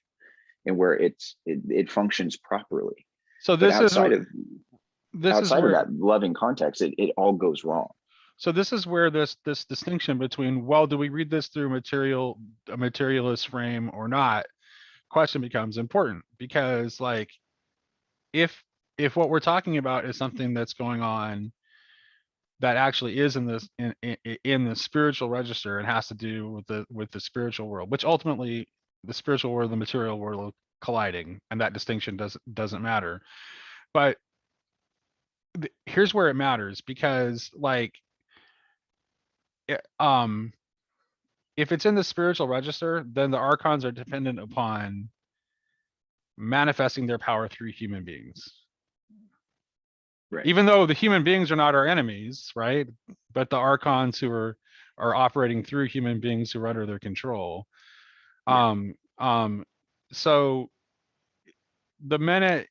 and where it functions properly. So But this is outside of where, that loving context, it all goes wrong. so this is where this distinction between, well, do we read this through a materialist frame or not, question becomes important. Because like, if what we're talking about is something that's going on that actually is in this in the spiritual register and has to do with the spiritual world, which ultimately the spiritual world and the material world are colliding, and that distinction doesn't matter. But here's where it matters, because like, um if it's in the spiritual register, then the archons are dependent upon manifesting their power through human beings, Right. even though the human beings are not our enemies, right? But the archons who are operating through human beings who are under their control. Yeah. So the minute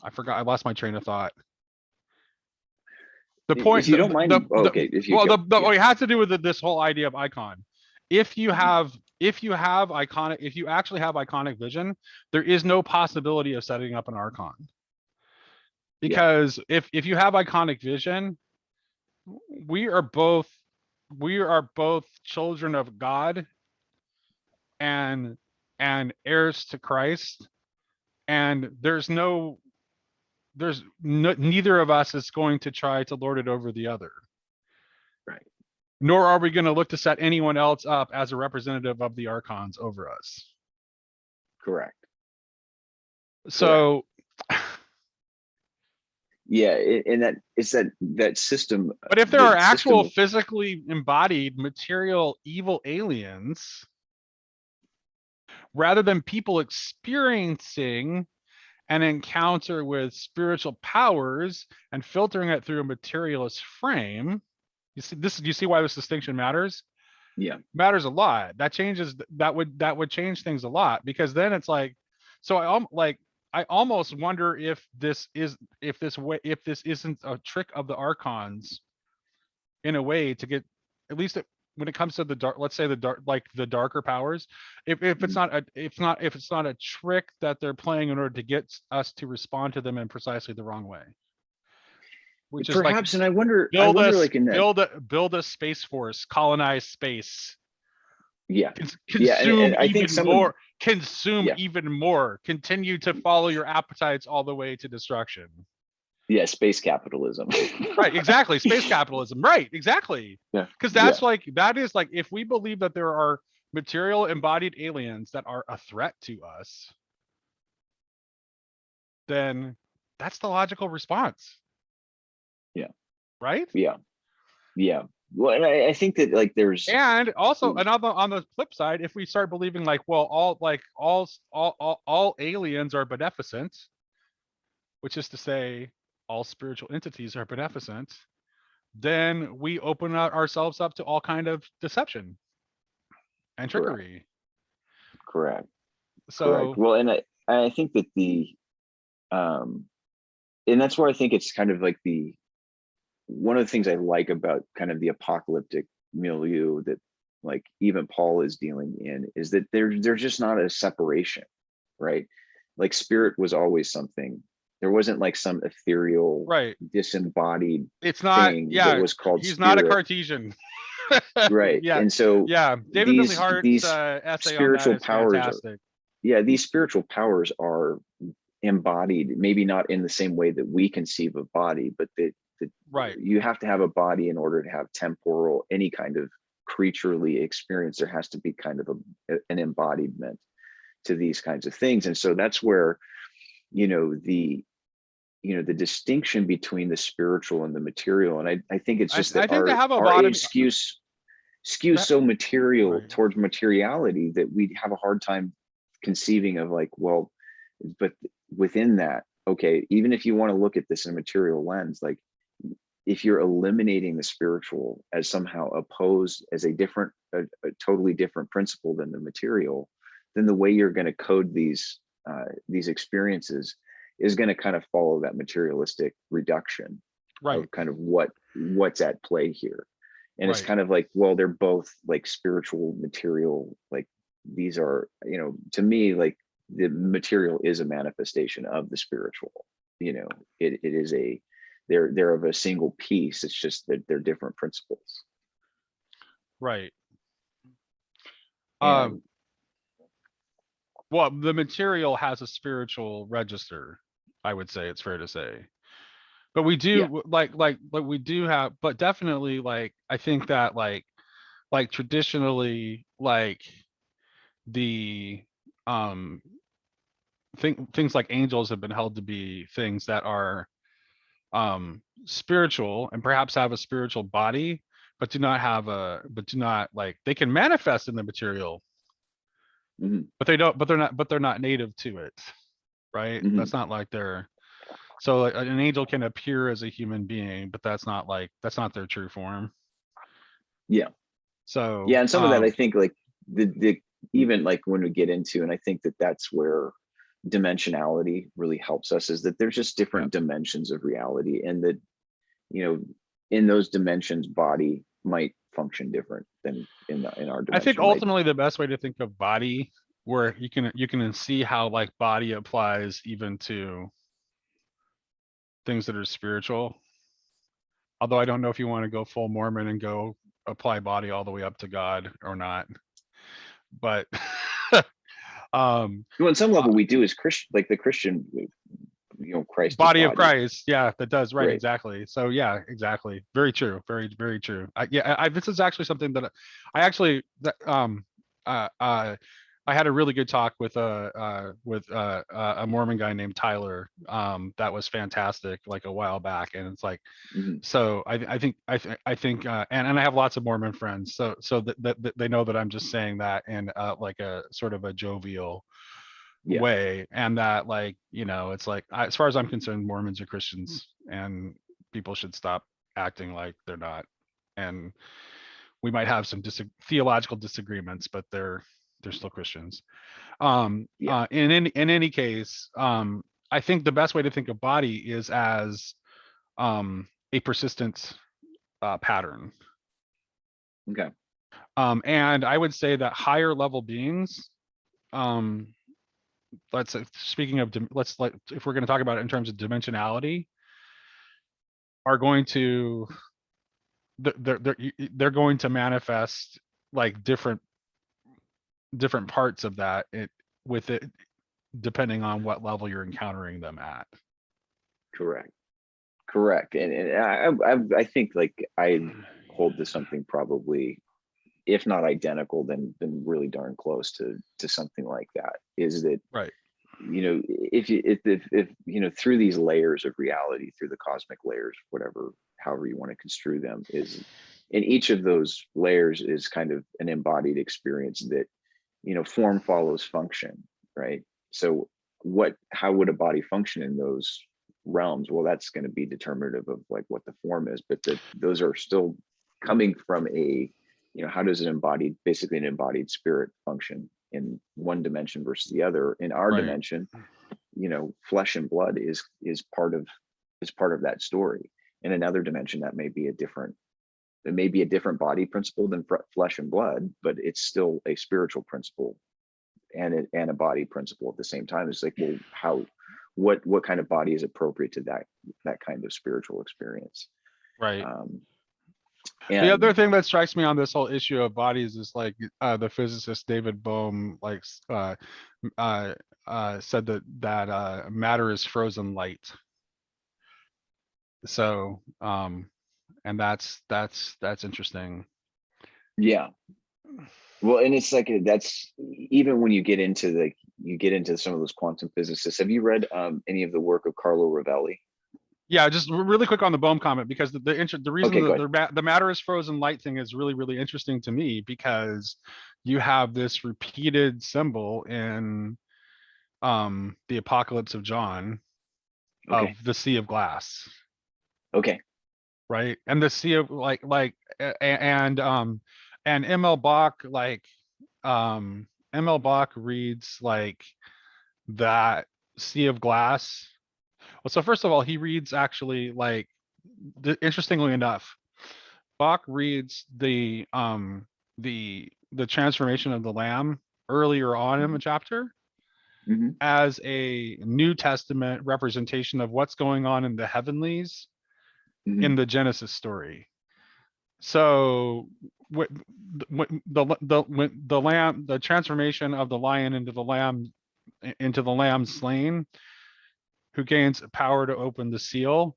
I lost my train of thought. The point, If you don't mind, okay, if you go, yeah, it has to do with this whole idea of icon. If you have iconic, if you actually have iconic vision, there is no possibility of setting up an archon. yeah, Because if you have iconic vision, we are both children of God and heirs to Christ, and neither of us is going to try to lord it over the other. right, Nor are we going to look to set anyone else up as a representative of the archons over us. correct. So Yeah, and that it's that system. but if there The are actual system, physically embodied material evil aliens, rather than people experiencing an encounter with spiritual powers and filtering it through a materialist frame, you see why this distinction matters? yeah, Matters a lot. That would change things a lot, because then it's like, so I almost wonder if this isn't a trick of the archons in a way to get, at least when it comes to the dark, let's say the dark, like the darker powers, if it's not a, if it's not a trick that they're playing in order to get us to respond to them in precisely the wrong way, which is like Perhaps, and I wonder, like in that, build a space force, colonize space, yeah, yeah, consume and I think even some of, more, consume yeah, even more, continue to follow your appetites all the way to destruction. yeah, space capitalism. Right, exactly. Space capitalism. Right, exactly. Yeah, Because yeah, that's like, that is like, if we believe that there are material embodied aliens that are a threat to us, then that's the logical response, yeah, right? yeah, yeah. Well, and I think that like there's, And also another, on the flip side, if we start believing like, well, all aliens are beneficent, which is to say all spiritual entities are beneficent, then we open ourselves up to all kind of deception and correct, trickery. correct, correct. So Well, and I think that um, and that's where I think it's kind of like one of the things I like about kind of the apocalyptic milieu that like even Paul is dealing in is that there's just not a separation, right? Like spirit was always something. There wasn't like some ethereal, right, disembodied it's not, thing that yeah, was called he's not a spirit, Cartesian. right? Yeah, And so yeah, David Finley Hart's these essay on that spiritual is powers are, fantastic. yeah, these spiritual powers are embodied, maybe not in the same way that we conceive of body, but that Right, you have to have a body in order to have temporal, any kind of creaturely experience. There has to be kind of an embodiment to these kinds of things. And so that's where, you know, the distinction between the spiritual and the material. And I think it's just that I think to have a our bottom, age skews that, so material right, towards materiality that we have a hard time conceiving of like, well, but within that, okay, even if you want to look at this in a material lens, like if you're eliminating the spiritual as somehow opposed as a totally different principle than the material, then the way you're going to code these experiences is going to kind of follow that materialistic reduction right, of kind of what's at play here. And it's right, kind of like, well, they're both like spiritual, material, like these are, to me, like the material is a manifestation of the spiritual. It is they're of a single piece. It's just that they're different principles. right. And Well, the material has a spiritual register, I would say, it's fair to say. But we yeah, do like we do have, but definitely like I think that like traditionally like the um things like angels have been held to be things that are spiritual and perhaps have a spiritual body, but do not like, they can manifest in the material, hmm but they don't, but they're not native to it, right? hmm That's not like they're, so like, an angel can appear as a human being, but that's not their true form. yeah, So yeah. And some of that, I think, like the even like when we get into, and I think that that's where dimensionality really helps us, is that there's just yeah, different dimensions of reality, and that you know in those dimensions, body might function different than in our I think dimension. Like, ultimately the best way to think of body, where you can see how like body applies even to things that are spiritual. Although I don't know if you want to go full Mormon and go apply body all the way up to God or not. But um well, on some uh, level, we do as Christian, like the Christian, Christ is body of body, Christ, yeah, that does, right, right? exactly. So yeah, exactly, very true, very true. This is actually something that I actually uh uh I had a really good talk with a Mormon guy named Tyler, that was fantastic, like a while back. And it's like, hmm so I think and I have lots of Mormon friends, so that they know that I'm just saying that in like a sort of a jovial Yeah, way, and that, like, it's like, as far as I'm concerned, Mormons are Christians, and people should stop acting like they're not. And we might have some theological disagreements, but they're still Christians. yeah, In any case, I think the best way to think of body is as a persistent pattern. okay, And I would say that higher level beings, speaking of, if we're going to talk about it in terms of dimensionality, are going to, they're going to manifest like different parts of that with it, depending on what level you're encountering them at. Correct. And I think like I hold to something probably, if not identical, then really darn close to something like that. Is that right? You know, if you know, through these layers of reality, through the cosmic layers, whatever, however you want to construe them, is in each of those layers is kind of an embodied experience that, you know, form follows function, right? So how would a body function in those realms? Well, that's going to be determinative of like what the form is, but those are still coming from a, you know, how does basically an embodied spirit function in one dimension versus the other? In our Right. dimension, you know, flesh and blood is part of that story. In another dimension, that may be a different body principle than flesh and blood, but it's still a spiritual principle and a body principle at the same time. It's like, well, what kind of body is appropriate to that kind of spiritual experience? Right. And The other thing that strikes me on this whole issue of bodies is like the physicist David Bohm said that matter is frozen light. So and that's interesting. Yeah. Well, and it's like that's even when you get into some of those quantum physicists. Have you read any of the work of Carlo Rovelli? Yeah, just really quick on the Bohm comment, because the reason Okay, the matter is frozen light thing is really interesting to me, because you have this repeated symbol in the Apocalypse of John of okay, the sea of glass, okay. right? And the sea of and ML Bach ML Bach reads like that sea of glass. Well, so first of all, he reads actually like, interestingly enough, Bach reads the transformation of the Lamb earlier on in the chapter Mm-hmm. as a New Testament representation of what's going on in the heavenlies Mm-hmm. in the Genesis story. So the transformation of the lion into the lamb slain, who gains power to open the seal,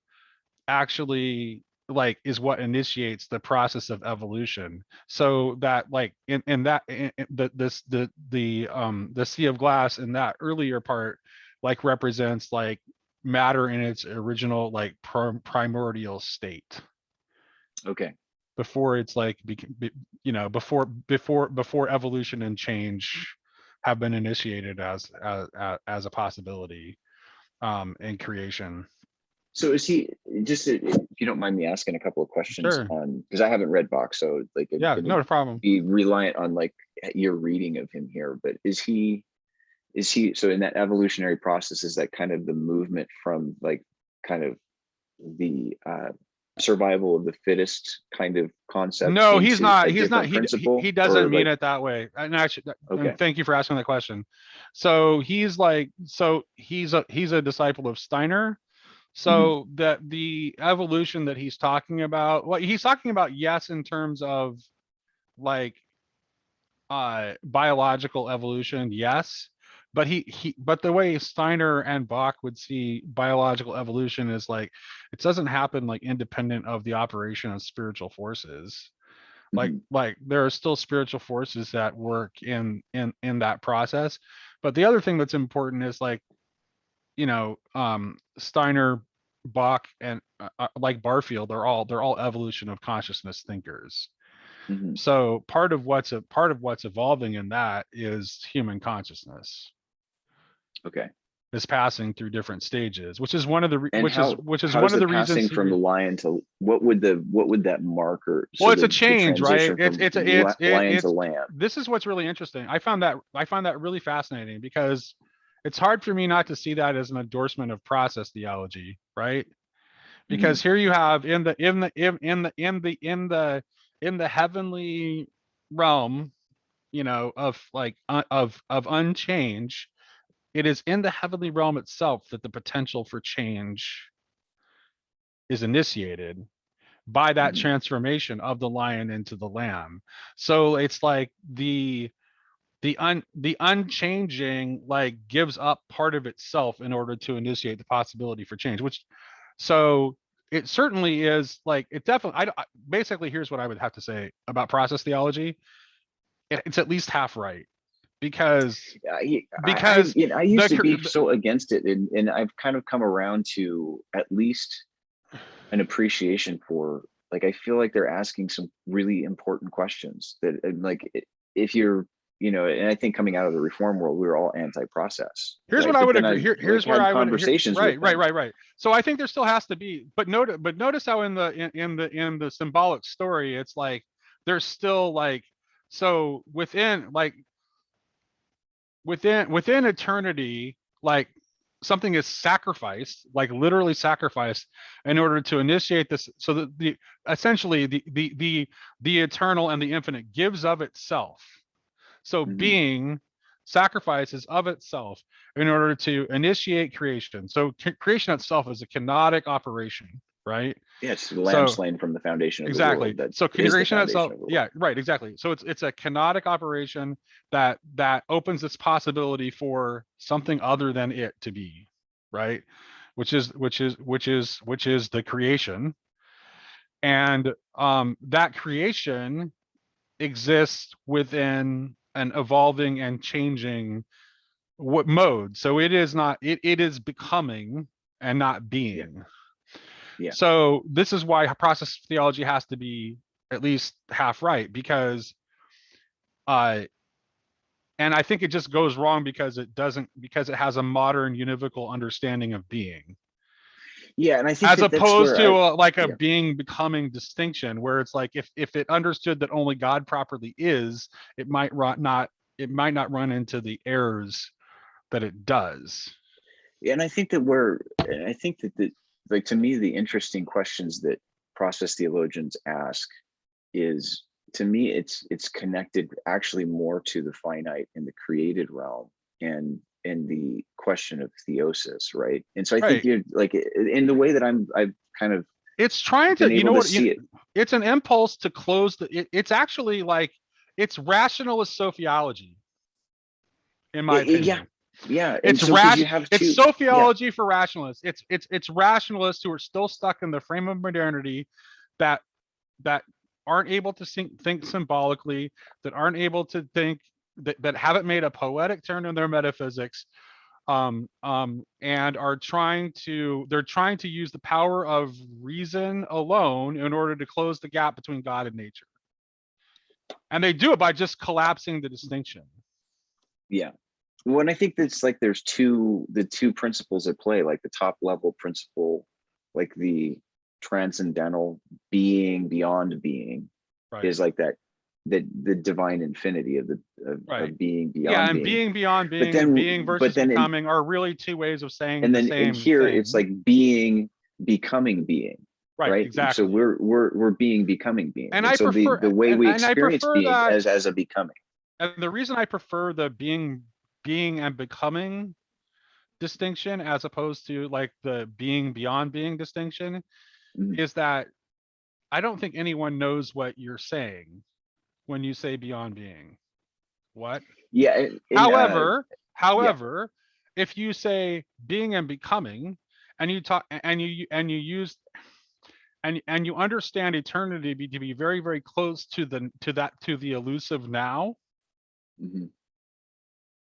actually like is what initiates the process of evolution. So that like in that the sea of glass in that earlier part like represents like matter in its original like primordial state, Okay. before it's like before evolution and change have been initiated as a possibility in creation. So is he, just if you don't mind me asking a couple of questions Sure. on, because I haven't read Bach, so like I'm Yeah, gonna no problem. be reliant on like your reading of him here. But is he so in that evolutionary process, is that kind of the movement from like kind of the survival of the fittest kind of concept No, he's into not. a He's not. different principle, He doesn't or mean like, it that way. And actually, okay. and thank you for asking that question. So he's like, so he's a disciple of Steiner. Mm-hmm. So that the evolution that he's talking about, well, he's talking about, yes, in terms of like biological evolution, yes. But but the way Steiner and Bach would see biological evolution is like, it doesn't happen like independent of the operation of spiritual forces. Mm-hmm. Like there are still spiritual forces that work in that process. But the other thing that's important is like, Steiner, Bach, and like Barfield, they're all evolution of consciousness thinkers. Mm-hmm. So part of what's evolving in that is human consciousness Okay. is passing through different stages, which is one of the And which is how one does of the the reasons passing from the lion to, what would that marker, well, so it's a the change, right? transition from lion to lamb? This is what's really interesting. I find that really fascinating, because it's hard for me not to see that as an endorsement of process theology, right? Mm-hmm. Because here you have in the heavenly realm, of like of unchange, it is in the heavenly realm itself that the potential for change is initiated by that Mhm. transformation of the lion into the lamb. So it's like the unchanging like gives up part of itself in order to initiate the possibility for change, which so it certainly is like it definitely basically here's what I would have to say about process theology. It's at least half right because because I used to be so against it, and I've kind of come around to at least an appreciation for, like, I feel like they're asking some really important questions that, and like, if you're, and I think coming out of the reform world, we were all anti-process, here's what right? I But would then agree. I like Here's where had I would conversations with them. right. So I think there still has to be, but notice how in the symbolic story, it's like there's still like so within eternity, like something is sacrificed, like literally sacrificed in order to initiate this. So that the essentially the eternal and the infinite gives of itself. So Mhm. being sacrifices of itself in order to initiate creation. So creation itself is a kenotic operation, right? Yeah, it's the lamb So slain from the foundation of the exactly. world that So is the creation foundation itself, of the world. yeah, right, exactly. So it's a kenotic operation that opens its possibility for something other than it to be, right? Which is the creation. And that creation exists within an evolving and changing what mode. So it is not it is becoming and not Yeah, being. yeah, So this is why process theology has to be at least half right, because uh and I think it just goes wrong because it has a modern univocal understanding of being, yeah. And I think as that that's opposed where to like a yeah, being becoming distinction, where it's like if it understood that only God properly is, it might not run into the errors that it does. yeah. And I think that like, to me, the interesting questions that process theologians ask is, to me, it's connected actually more to the finite and the created realm, and the question of theosis, right? And so I think Right. you're like, in the way that I've kind of It's trying been to, able to what, see it. it's an impulse to close it's actually like, it's rationalist Sophiology, in my Yeah, opinion. yeah. And It's so because you have it's two, yeah. sociology for rationalists. It's rationalists who are still stuck in the frame of modernity, that that aren't able to think symbolically, that aren't able to think, that haven't made a poetic turn in their metaphysics, and they're trying to use the power of reason alone in order to close the gap between God and nature. And they do it by just collapsing the distinction. Yeah. When I think that's like, there's the two principles at play, like the top level principle, like the transcendental being beyond being, Right. is like that, the divine infinity of Right. of being Yeah, beyond and being. being beyond But being and being then versus in, becoming are really two ways of saying and the then in same here it's thing. like being becoming being, Right, right? So exactly. we're being becoming being. And And I so prefer the way we and I experience prefer being that, as a becoming. and the reason I prefer the being and becoming distinction as opposed to like the being beyond being distinction Mhm. is that I don't think anyone knows what you're saying when you say beyond being. What? Yeah, However, yeah. however, if you say being and becoming, and you talk and you use and you understand eternity to be very very close to the elusive now, Mhm.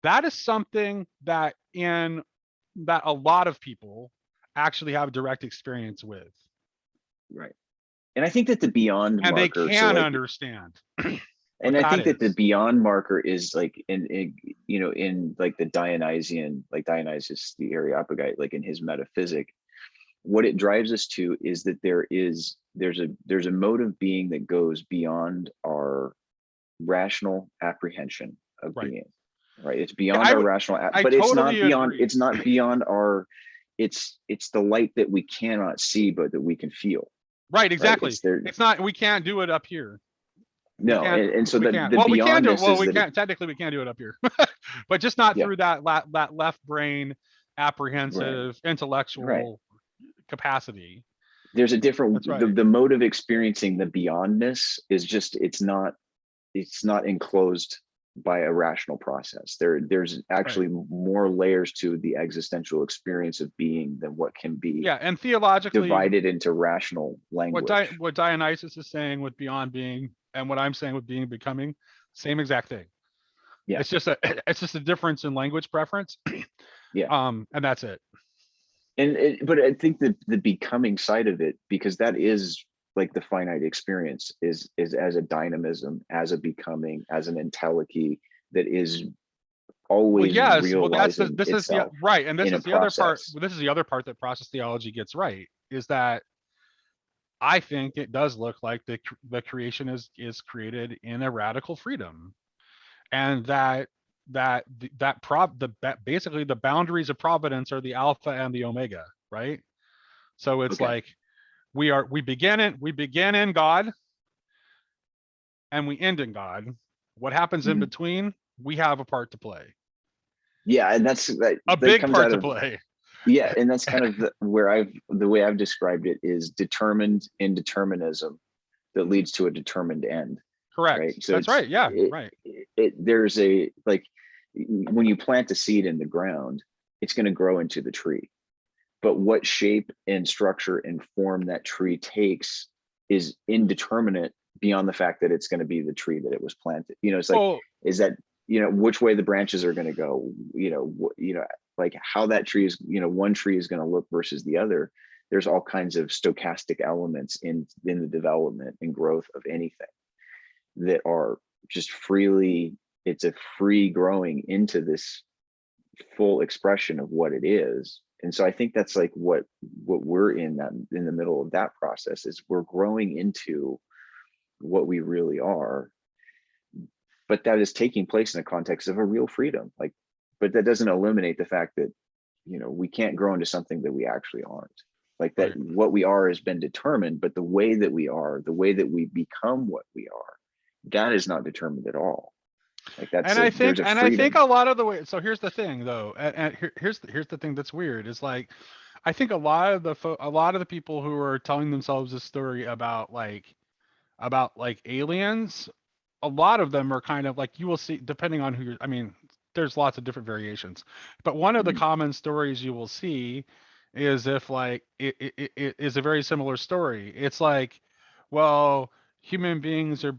that is something that a lot of people actually have direct experience with, Right. And I think that the beyond and they marker, so can like, understand what and I that think that the is. beyond marker is like in like the Dionysian, like Dionysius the Areopagite, like in his metaphysic, what it drives us to is that there's a mode of being that goes beyond our rational apprehension of Right. being, right? It's Yeah, beyond our I but totally agree. it's not beyond our, it's the light that we cannot see but that we can feel, Right, right? exactly. It's there. It's not, we can't do it up here. We No, can't, and so we the can't, the well, we can do it. beyondness Well, is we that can't, technically we can do it up here, but just not yeah, through that left brain right, apprehensive right. intellectual capacity. There's a different That's right. the mode of experiencing the beyondness is just it's not enclosed by a rational process. There's Right. actually more layers to the existential experience of being than what can be Yeah. And theologically, divided into rational language. what Dionysus is saying with beyond being and what I'm saying with being becoming, same exact thing. Yeah, It's just a it's just a difference in language preference. yeah. And that's it. But I think that the becoming side of it, because that is like the finite experience, is as a dynamism, as a becoming, as an entelechy that is Well, always yes. Well, that's the realizing this is the itself right, and this in a is the other part. process. This is the other part that process theology gets right is that I think it does look like the creation is created in a radical freedom, and that basically the boundaries of providence are the alpha and the omega, right? So it's Okay. like we begin in God and we end in God. What happens in Mhm. between, we have a part to play, Yeah, and a that big comes part out to of play. yeah, and that's kind of where the way I've described it is determined indeterminism that leads to a determined end, right? Correct. So That's right. Yeah. Right. there's a like when you plant a seed in the ground, it's going to grow into the tree. But what shape and structure and form that tree takes is indeterminate beyond the fact that it's going to be the tree that it was planted. It's like, Well, is that, which way the branches are going to go, like how that tree is, one tree is going to look versus the other. There's all kinds of stochastic elements in the development and growth of anything that are just freely, it's a free growing into this full expression of what it is. And so I think that's like what we're in the middle of that process is we're growing into what we really are, but that is taking place in the context of a real freedom. Like, but that doesn't eliminate the fact that we can't grow into something that we actually aren't. Like that right. what we are has been determined, but the way that we are, the way that we become what we are, that is not determined at all. Like there's a And I think freedom. a lot of the way. So here's the thing, though, and here's the thing that's weird is like, I think a lot of the people who are telling themselves this story about like aliens, a lot of them are kind of like you will see depending on who you're. I mean, there's lots of different variations, but one of the Mhm, common stories you will see is if like it is a very similar story. It's like, well, human beings are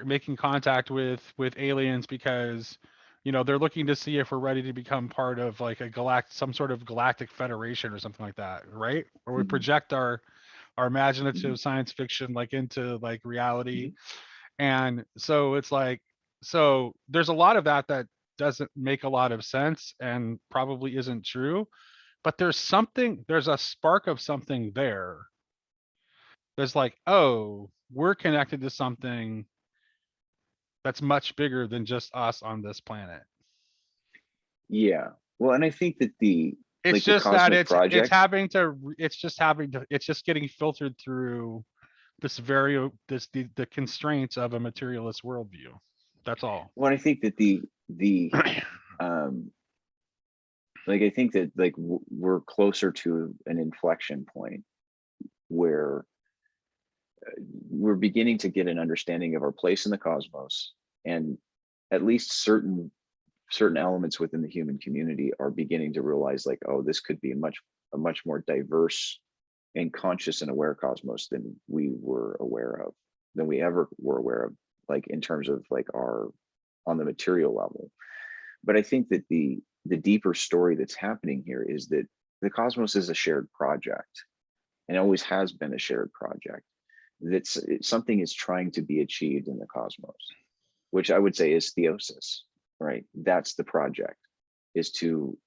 making contact with aliens because they're looking to see if we're ready to become part of like some sort of galactic federation or something like that, right? Or we mhm, project our mhm, imaginative science fiction like into like reality. mhm. And so it's like, so there's a lot of that doesn't make a lot of sense and probably isn't true, but there's a spark of something there. There's like, oh, we're connected to something that's much bigger than just us on this planet. Yeah. Well, and I think that It's like the just that cosmic project, it's just getting filtered through the constraints of a materialist worldview. That's all. well, I think that the um like I think that like we're closer to an inflection point where we're beginning to get an understanding of our place in the cosmos, and at least certain elements within the human community are beginning to realize like, oh, this could be a much more diverse and conscious and aware cosmos than we were aware of, than we ever were aware of, like in terms of like our on the material level. But I think that the deeper story that's happening here is that the cosmos is a shared project and always has been a shared project. Something is trying to be achieved in the cosmos, which I would say is theosis, right? That's the project, is to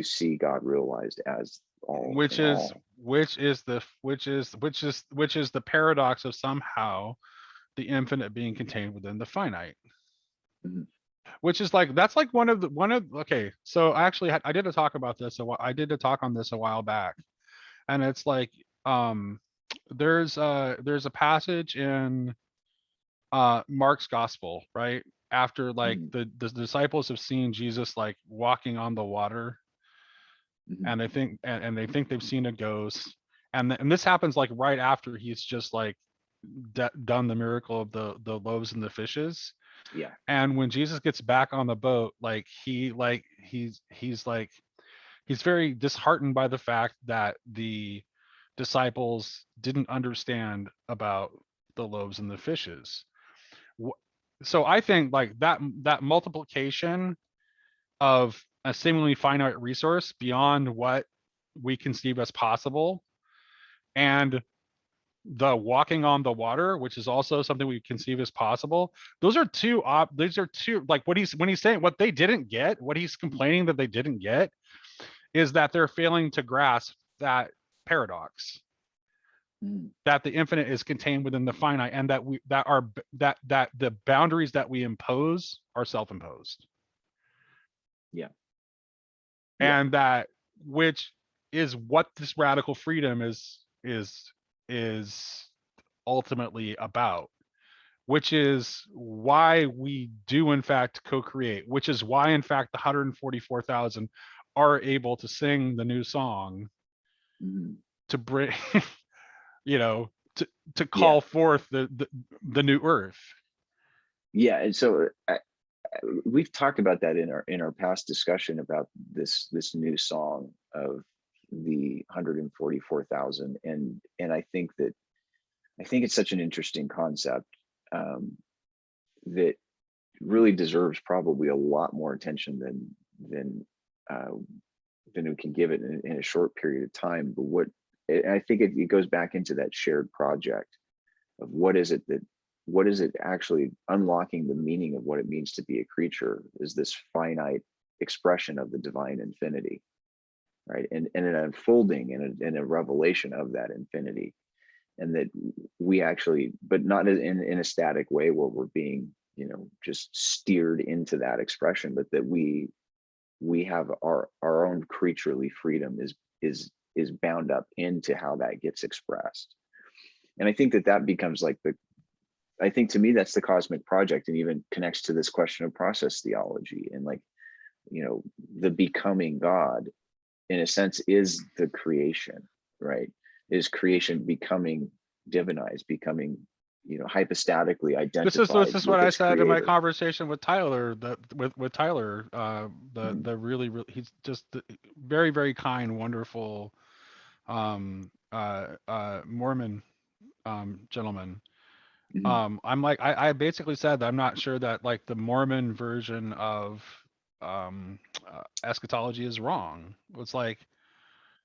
see God realized as all which in is all. which is the paradox of somehow the infinite being contained within the finite, Mhm, which is like that's like one of okay, so I actually I did a talk about this I did a talk on this a while back, and it's like, um there's a passage in Mark's gospel, right? After like Mhm. the disciples have seen Jesus like walking on the water, Mhm. and they think they've seen a ghost, and this happens like right after he's just like done the miracle of the loaves and the fishes. Yeah. And when Jesus gets back on the boat, like he's very disheartened by the fact that the disciples didn't understand about the loaves and the fishes. So I think like that multiplication of a seemingly finite resource beyond what we conceive as possible, and the walking on the water, which is also something we conceive as possible. These are two, like when he's saying what they didn't get, what he's complaining that they didn't get is that they're failing to grasp that paradox, Mhm. that the infinite is contained within the finite, and that the boundaries that we impose are self-imposed, Yeah. Yeah. and that which is what this radical freedom is ultimately about, which is why we do in fact co-create, which is why in fact the 144,000 are able to sing the new song, Mhm. to bring you know to Yeah. call forth the new earth. Yeah. And so we've talked about that in our past discussion about this new song of the 144,000, and I think it's such an interesting concept, um, that really deserves probably a lot more attention than uh, than we can give it in a short period of time. But I think it goes back into that shared project of what is it actually unlocking the meaning of what it means to be a creature is this finite expression of the divine infinity, right? And an unfolding and a revelation of that infinity, and that we actually, but not in a static way where we're being, just steered into that expression, but that we have our own creaturely freedom is bound up into how that gets expressed. And I think that becomes like I think to me that's the cosmic project, and even connects to this question of process theology, and like, the becoming God in a sense is the creation, right? Is creation becoming divinized, becoming, hypostatically This identified is what with I its said in my creator. conversation with Tyler, with Tyler, Mhm. he's just very, very kind, wonderful Mormon gentleman. Mhm. I'm like, I basically said that I'm not sure that like the Mormon version of eschatology is wrong. It's like,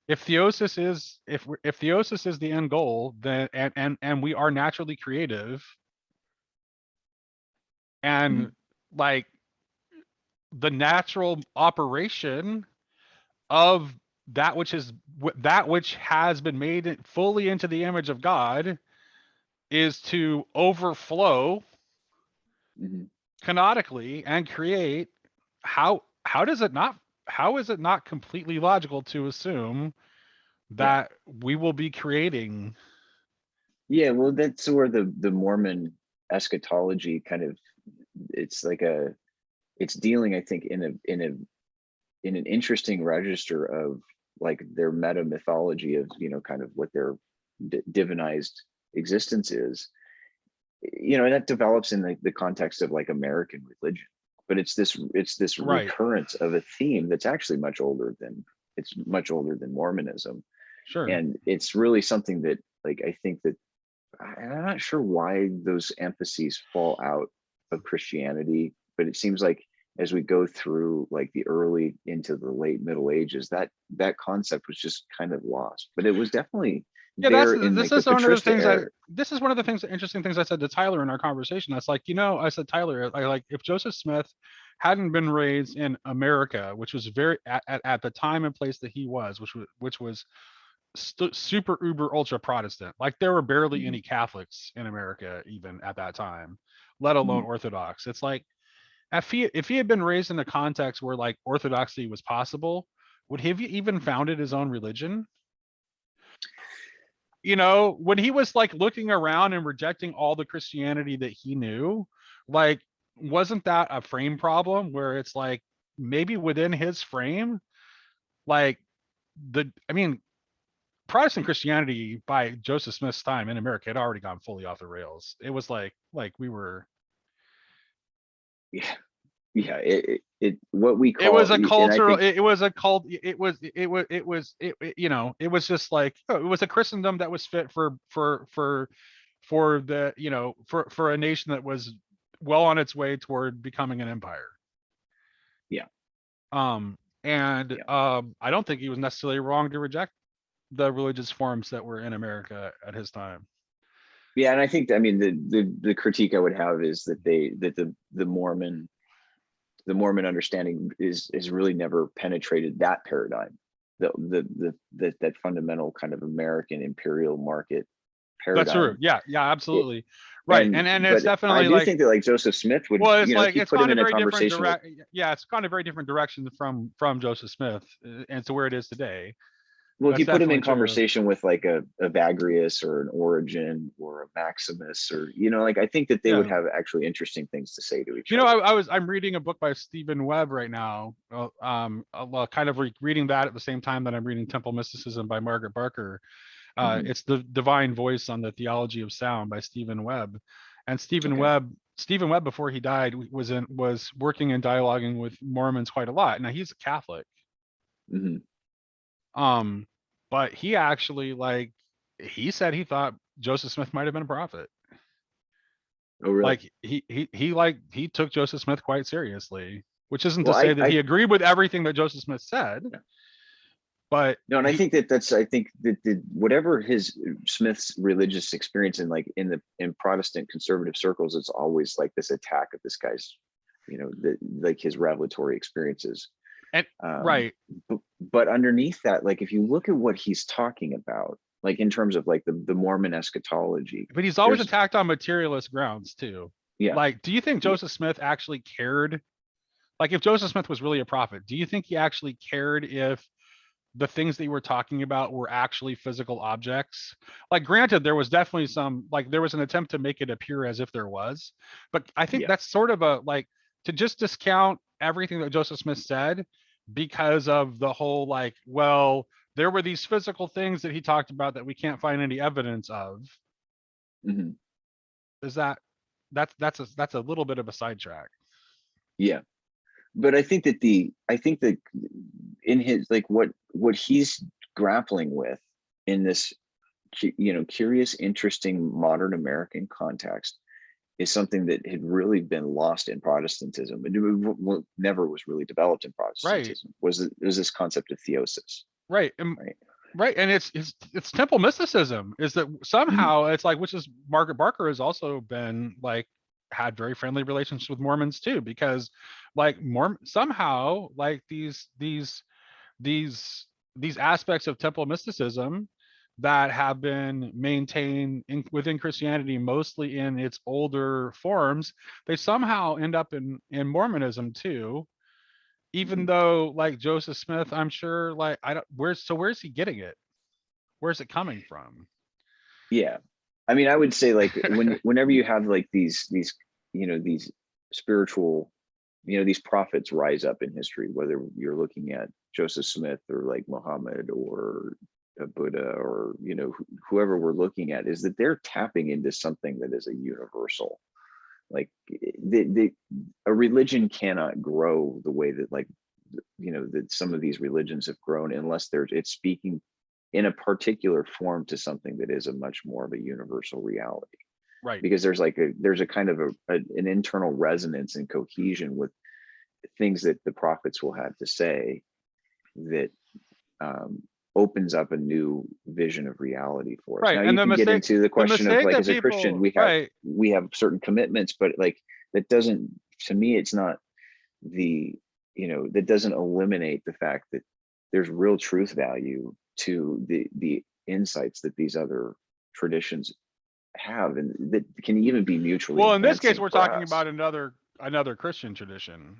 if theosis is the end goal, then and we are naturally creative, and Mhm. like the natural operation of that which has been made fully into the image of God is to overflow Mhm. canonically and create. How does it not, how is it not completely logical to assume Yeah. that we will be creating? Yeah, well, that's where the Mormon eschatology kind of, it's like it's dealing, I think, in an interesting register of like their meta mythology of, kind of what their divinized existence is, and that develops in the context of like American religion. But it's this Right. recurrence of a theme that's actually much older than Mormonism. Sure. And it's really something that, like, I think that I'm not sure why those emphases fall out of Christianity, but it seems like as we go through like the early into the late Middle Ages, that concept was just kind of lost. But it was definitely Yeah, there in like the patristic era. this is one of the things, interesting things I said to Tyler in our conversation. That's like, I said, Tyler, I like, if Joseph Smith hadn't been raised in America, which was very at the time and place that he was, which was super uber ultra Protestant. Like there were barely Mhm. any Catholics in America even at that time, let alone Mhm. Orthodox. It's like, if he had been raised in a context where like Orthodoxy was possible, would he have even founded his own religion? you know, when he was like looking around and rejecting all the Christianity that he knew, like, wasn't that a frame problem where it's like maybe within his frame, like I mean, Protestant Christianity by Joseph Smith's time in America had already gone fully off the rails. It was like we were. Yeah, yeah. What we It call, was a and I cultural. think, It was a cult. You know, it was just like, oh, it was a Christendom that was fit for the, you know, for a nation that was well on its way toward becoming an empire. yeah, And yeah, I don't think he was necessarily wrong to reject the religious forms that were in America at his time. yeah. And I think, I mean, the critique I would have is that the Mormon understanding is really never penetrated that paradigm, that fundamental kind of American imperial market That's true. paradigm. Yeah, yeah, It, absolutely. Right. And it's but I definitely do like, think that like Joseph Smith would, well, it's you know, if like you it's put him gone a in a very different conversation with, direct. Yeah, it's gone a very different direction from Joseph Smith and to where it is today. well, if That's you put him in definitely true. conversation with like a Bagrius or an Origen or a Maximus, or, you know, like I think that they would Yeah. have actually interesting things to say to each You know, other. I'm reading a book by Stephen Webb right now. Well, kind of reading that at the same time that I'm reading Temple Mysticism by Margaret Barker. Mhm. It's the Divine Voice on the Theology of Sound by Stephen Webb. And Okay. Stephen Webb, before he died, was working and dialoguing with Mormons quite a lot. Now he's a Catholic. Hmm. Um, but he actually, like, he said he thought Joseph Smith might have been a prophet. Oh, really? Like he took Joseph Smith quite seriously, which isn't to Well, say that he agreed with everything that Joseph Smith said, yeah. but No, and I he think I think that whatever his Smith's religious experience in, like in Protestant conservative circles, it's always like this attack of this guy's, you know, like his revelatory experiences. and Um, right. but underneath that, like if you look at what he's talking about, like in terms of like the Mormon eschatology, But he's always there's, attacked on materialist grounds too. yeah, Like, do you think yeah, Joseph Smith actually cared? Like, if Joseph Smith was really a prophet, do you think he actually cared if the things that you were talking about were actually physical objects? Like, granted, there was definitely some, like, there was an attempt to make it appear as if there was, but I think yeah. that's sort of a, like, to just discount everything that Joseph Smith said because of the whole, like, well, there were these physical things that he talked about that we can't find any evidence of. Hmm. Is that that's a little bit of a sidetrack. Yeah. But I think that in his, like what he's grappling with in this, you know, curious, interesting modern American context is something that had really been lost in Protestantism. It never was really developed in Right. Protestantism. Was this concept of theosis, Right. right? Right. And it's temple mysticism is that Mhm. somehow it's like, which is Margaret Barker has also been like had very friendly relations with Mormons too, because like somehow like these these aspects of temple mysticism that have been maintained within Christianity, mostly in its older forms, they somehow end up in Mormonism too. Even Mhm. though, like Joseph Smith, I'm sure, like I don't, where's he getting it? Where's it coming from? Yeah, I mean, I would say like whenever you have like these, you know, these spiritual, you know, these prophets rise up in history, whether you're looking at Joseph Smith or like Muhammad or Buddha, or, you know, whoever we're looking at, is that they're tapping into something that is a universal. Like a religion cannot grow the way that, like, you know, that some of these religions have grown unless it's speaking in a particular form to something that is a much more of a universal reality, Right. because there's a kind of an internal resonance and cohesion with things that the prophets will have to say that um, opens up a new vision of reality for us. Right. Now And you can get into the the question of mistake like, that as a Christian, people, right. we have certain commitments, but like that doesn't, to me, it's not the, you know, that doesn't eliminate the fact that there's real truth value to the insights that these other traditions have, and that can even be mutually Well, in this case, enhancing we're for talking us. about another Christian tradition.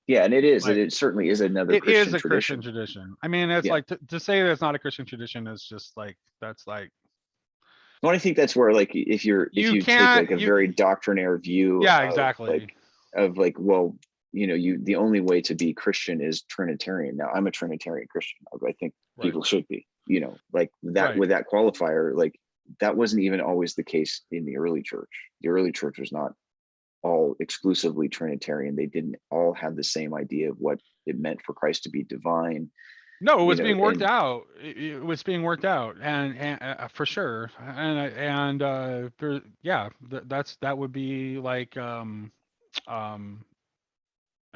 Yeah, and Like it certainly is another it is Christian a Christian tradition. tradition. I mean, it's Yeah. like to say that it's not a Christian tradition is just like that's like Well, I think that's where, like, if You you take can't, like a very doctrinaire view yeah, of exactly. well, the only way to be Christian is Trinitarian. Now, I'm a Trinitarian Christian. I think Right, people should be, like that, right. with that qualifier, like that wasn't even always the case in the early church. The early church was not all exclusively Trinitarian. They didn't all have the same idea of what it meant for Christ to be divine, No, it was being worked and out. It was being worked out, and for sure. Yeah, that would be like, um, I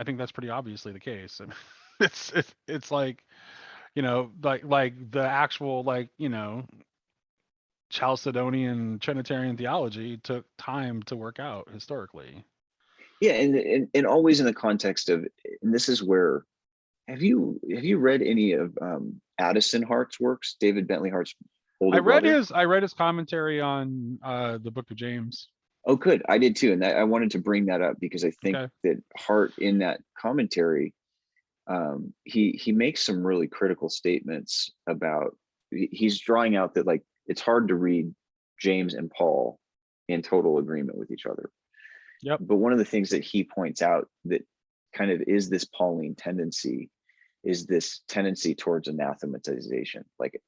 think that's pretty obviously the case. I mean, it's like, like the actual, like, Chalcedonian Trinitarian theology took time to work out historically. yeah, and always in the context of, and this is where, have you read any of Addison Hart's works, David Bentley Hart's older brother? I read his commentary on the Book of James. Oh, good. I did too. And I wanted to bring that up because I think Okay. that Hart, in that commentary, he makes some really critical statements about, he's drawing out that, like, it's hard to read James and Paul in total agreement with each other. Yep. But one of the things that he points out that kind of is this Pauline tendency, is this tendency towards anathematization, like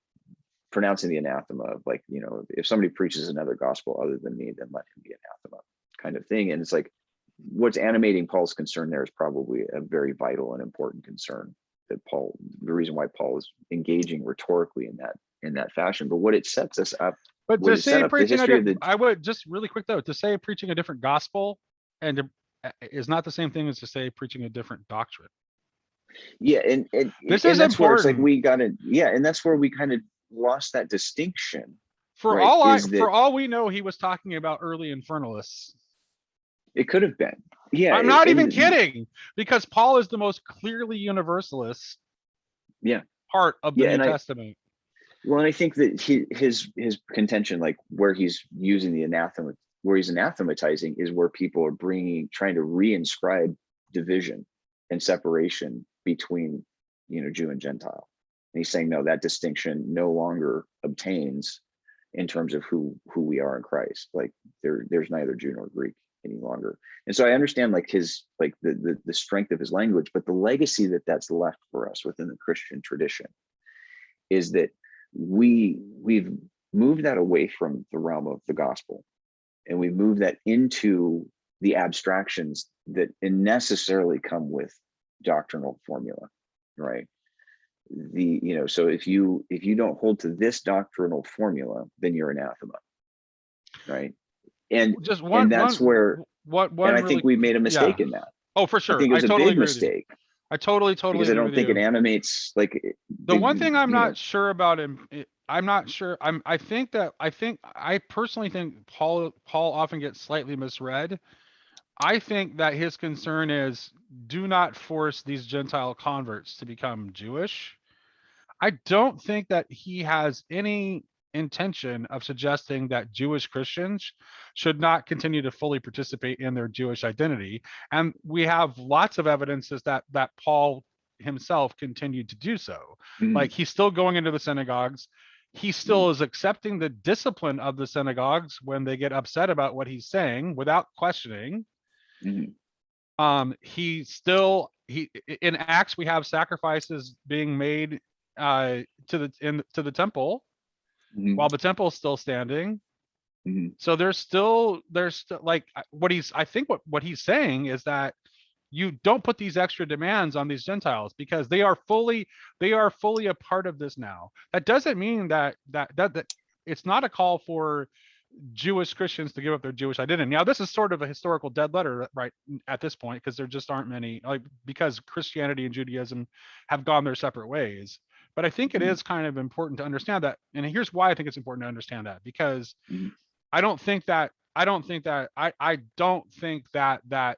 pronouncing the anathema of, like, if somebody preaches another gospel other than me, then let him be anathema, kind of thing. And it's like, what's animating Paul's concern there is probably a very vital and important concern, that the reason why Paul is engaging rhetorically in that fashion. But what it sets us up, But what to it set say up the preaching history of the, I would just really quick though, to say preaching a different gospel is not the same thing as to say preaching a different doctrine. yeah, and This and is that's where it's like important. we got to, yeah, and that's where we kind of lost that distinction, For right? Is for that all we know, he was talking about early infernalists. it could have been, yeah, I'm not even and kidding, because Paul is the most clearly universalist yeah, part of the yeah, New Testament. well, and I think that his contention, like where he's using the anathema, where he's anathematizing, is where people are trying to reinscribe division and separation between, Jew and Gentile. And he's saying, no, that distinction no longer obtains in terms of who we are in Christ. Like, there's neither Jew nor Greek any longer. And so I understand, like, his, like the strength of his language, but the legacy that's left for us within the Christian tradition is that we've moved that away from the realm of the gospel, and we move that into the abstractions that necessarily come with doctrinal formula, right? So if you don't hold to this doctrinal formula, then you're anathema, right? and Just and that's where, and one I think really, we made a yeah. mistake in that. Oh, for I sure. think it I was a totally big agree with you. mistake, I totally because I agree don't with think it you. animates, like, The the one thing I'm you know not sure about him, I'm not sure. I personally think Paul often gets slightly misread. I think that his concern is, do not force these Gentile converts to become Jewish. I don't think that he has any intention of suggesting that Jewish Christians should not continue to fully participate in their Jewish identity. And we have lots of evidences that Paul himself continued to do so. mhm, Like, he's still going into the synagogues. He mhm, still is accepting the discipline of the synagogues when they get upset about what he's saying without questioning. mhm, He still, he in Acts, we have sacrifices being made to the temple mhm, while the temple is still standing. mhm, So there's still, like, I think what he's saying is that you don't put these extra demands on these Gentiles, because they are fully a part of this now. That doesn't mean that it's not a call for Jewish Christians to give up their Jewish identity. Now, this is sort of a historical dead letter right at this point, because there just aren't many, like, because Christianity and Judaism have gone their separate ways. But I think it mhm, is kind of important to understand that. And here's why I think it's important to understand that, because mhm. I don't think that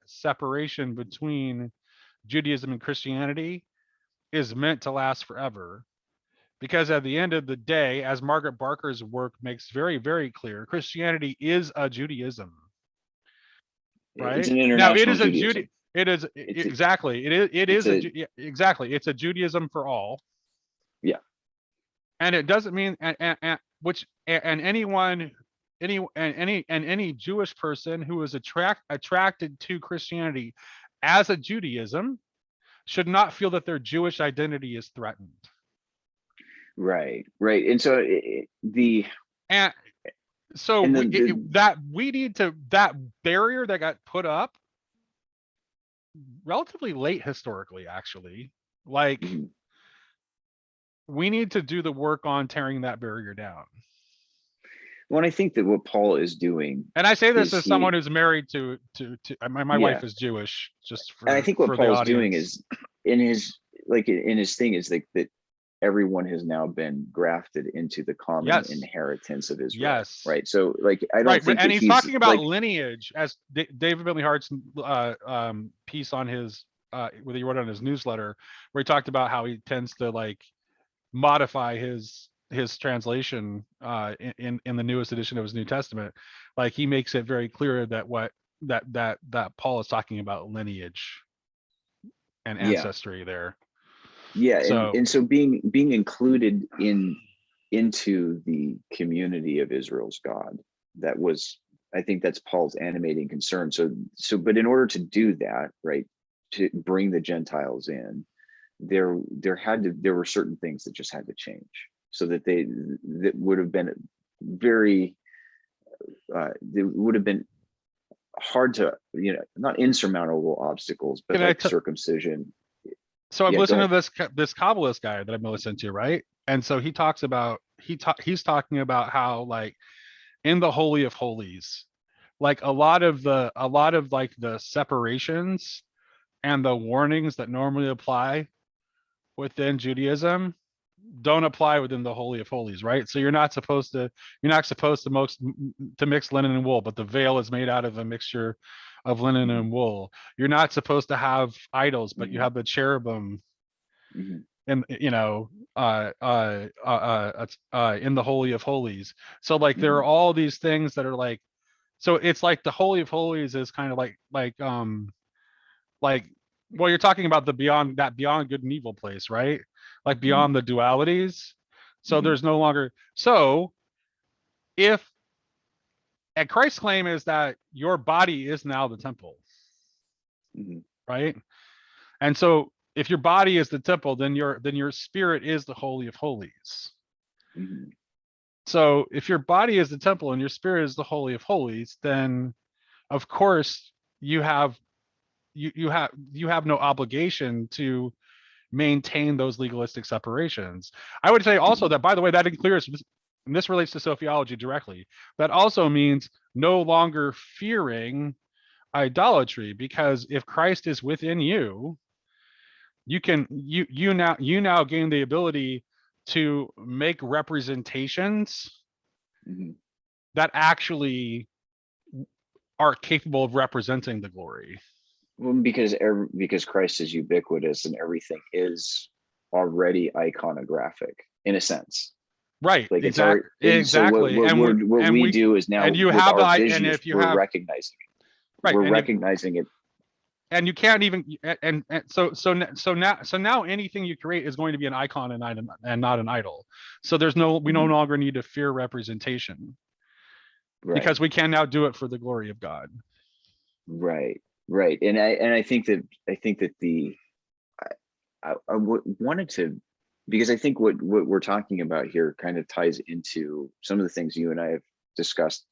separation between Judaism and Christianity is meant to last forever. Because at the end of the day, as Margaret Barker's work makes very, very clear, Christianity is a Judaism, It's right? an Now, it international is a Judaism. It's a, exactly, it it's is a yeah, exactly, it's a Judaism for all. yeah. And it doesn't mean, and which, and anyone any Jewish person who is attracted to Christianity as a Judaism should not feel that their Jewish identity is threatened. Right. And so And so we need to, that barrier that got put up relatively late historically, actually, like we need to do the work on tearing that barrier down. Well, I think that what Paul is doing, and I say this as someone who's married to my wife is Jewish, just for, and I think what Paul's doing is in his thing is like that everyone has now been grafted into the common inheritance of Israel. Yes. Right. So like, I don't think and he's talking about lineage, as David Bentley Hart's piece on his where he wrote on his newsletter, where he talked about how he tends to like modify his translation in the newest edition of his New Testament. Like he makes it very clear that Paul is talking about lineage and ancestry there. Yeah. And so being included into the community of Israel's God, that was, I think that's Paul's animating concern. So but in order to do that, right, to bring the Gentiles in, there were certain things that just had to change, so that that would have been very it would have been hard to, not insurmountable obstacals, but like circumcision. So I'm listening to this Kabbalist guy that I've been listening to, right? And so he talks about he's talking about how like in the Holy of Holies, like a lot of like the separations and the warnings that normally apply within Judaism don't apply within the Holy of Holies, right? So you're not supposed to mix linen and wool, but the veil is made out of a mixture of linen and wool. You're not supposed to have idols, but you have the cherubim, and in the Holy of Holies. So like there are all these things that are like, so it's like the Holy of Holies is kind of like well, you're talking about the beyond good and evil place, right? Like beyond the dualities. So there's no longer, so if, and Christ's claim is that your body is now the temple, right? And so if your body is the temple, then your spirit is the Holy of Holies. So if your body is the temple and your spirit is the Holy of Holies, then of course you have no obligation to maintain those legalistic separations. I would say also that, by the way, that includes, and this relates to Sophiology directly, that also means no longer fearing idolatry, because if Christ is within you, you now gain the ability to make representations that actually are capable of representing the glory. Well, because Christ is ubiquitous and everything is already iconographic in a sense, right? Like exactly. So what we do is now, and you have our the, vision, and if you we're have recognizing it, right, we're recognizing it, and you can't even, and so now anything you create is going to be an icon and not an idol. So we no longer need to fear representation, because we can now do it for the glory of God. Right. And I think that I wanted to, because I think what we're talking about here kind of ties into some of the things you and I have discussed,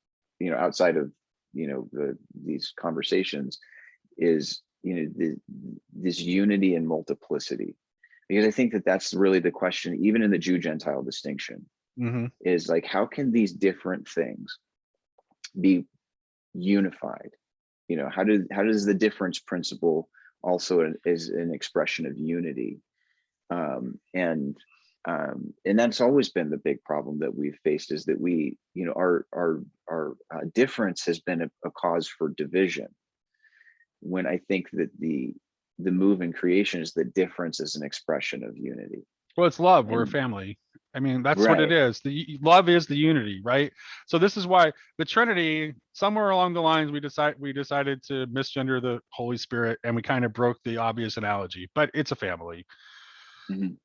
outside of, these conversations, is, this unity and multiplicity. Because I think that that's really the question, even in the Jew-Gentile distinction, is like, how can these different things be unified? How does the difference principle also is an expression of unity? And that's always been the big problem that we've faced, is that we, our difference has been a cause for division, when I think that the move in creation is the difference is an expression of unity. Well, it's love. We're a family. I mean, that's what it is. The love is the unity, right? So this is why the Trinity, somewhere along the lines, we decided to misgender the Holy Spirit, and we kind of broke the obvious analogy. But it's a family.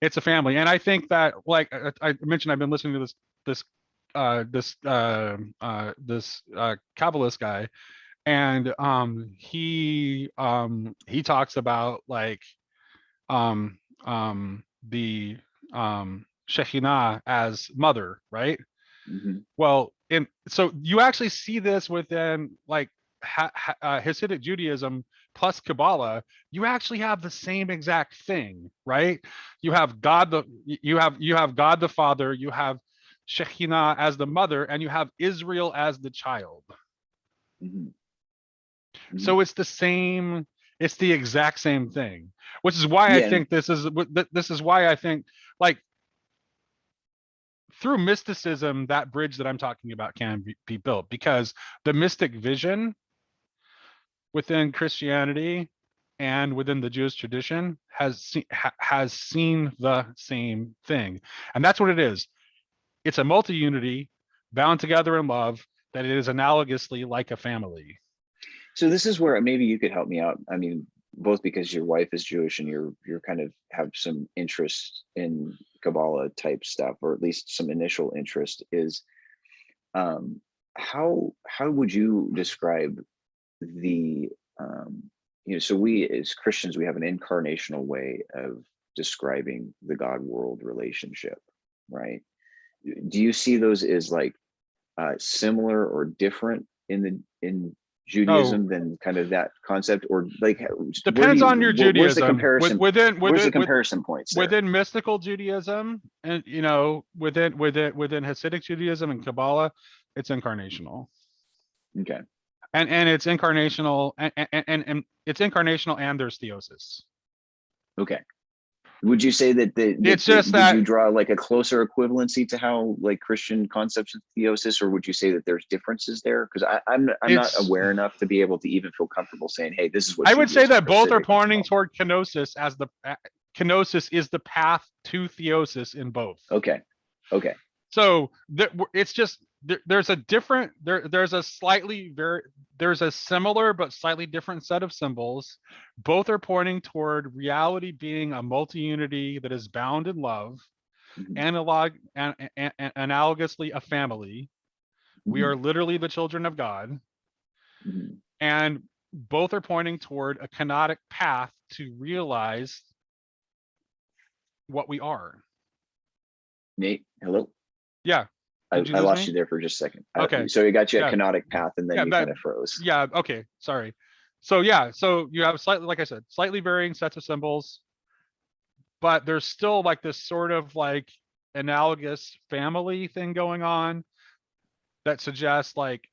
It's a family, and I think that, like I mentioned, I've been listening to this this Kabbalist guy, and he talks about like the Shekhinah as mother, right? Mhm. Well, so you actually see this within like Hasidic Judaism plus Kabbalah. You actually have the same exact thing, right? You have God the Father, you have Shekhinah as the mother, and you have Israel as the child. Mhm. Mhm. So it's the same. It's the exact same thing, which is why I Yeah. think this is why I think like through mysticism, that bridge that I'm talking about can be built, because the mystic vision within Christianity and within the Jewish tradition has seen the same thing, and that's what it is. It's a multi-unity bound together in love that it is analogously like a family. So this is where maybe you could help me out. I mean, both because your wife is Jewish and you're kind of have some interest in Kabbalah type stuff, or at least some initial interest, is um, how would you describe the so we as Christians, we have an incarnational way of describing the God world relationship, right? Do you see those as like similar or different in No, Judaism than kind of that concept, or like where do depends you on your where's the Judaism. comparison? Where's the comparison points there? Within mystical Judaism, and within Hasidic Judaism and Kabbalah, it's incarnational, Okay, and it's incarnational, and it's incarnational, and there's theosis. okay. Would you say that It's just would you that draw like a closer equivalency to how like Christian concepts of theosis, or would you say that there's differences there? Because I'm not it's. aware enough to be able to even feel comfortable saying, hey, this is what I would say Judaism that or both are Hasidic is pointing about. toward kenosis, as the kenosis is the path to theosis in both. Okay, okay. So it's just there's a different there's a slightly very there's a similar but slightly different set of symbols. Both are pointing toward reality being a multi-unity that is bound in love, Mhm, analogously a family. We mhm, are literally the children of God, mhm. and both are pointing toward a canonic path to realize what we are. Nate, hello. Yeah. Did you I lose lost me? you there for just a second. Okay. So you got you at Yeah. canonic path, and then Yeah. you kind of froze. Yeah. Okay. Sorry. So yeah. So you have slightly, like I said, slightly varying sets of symbols, but there's still like this sort of like analogous family thing going on that suggests like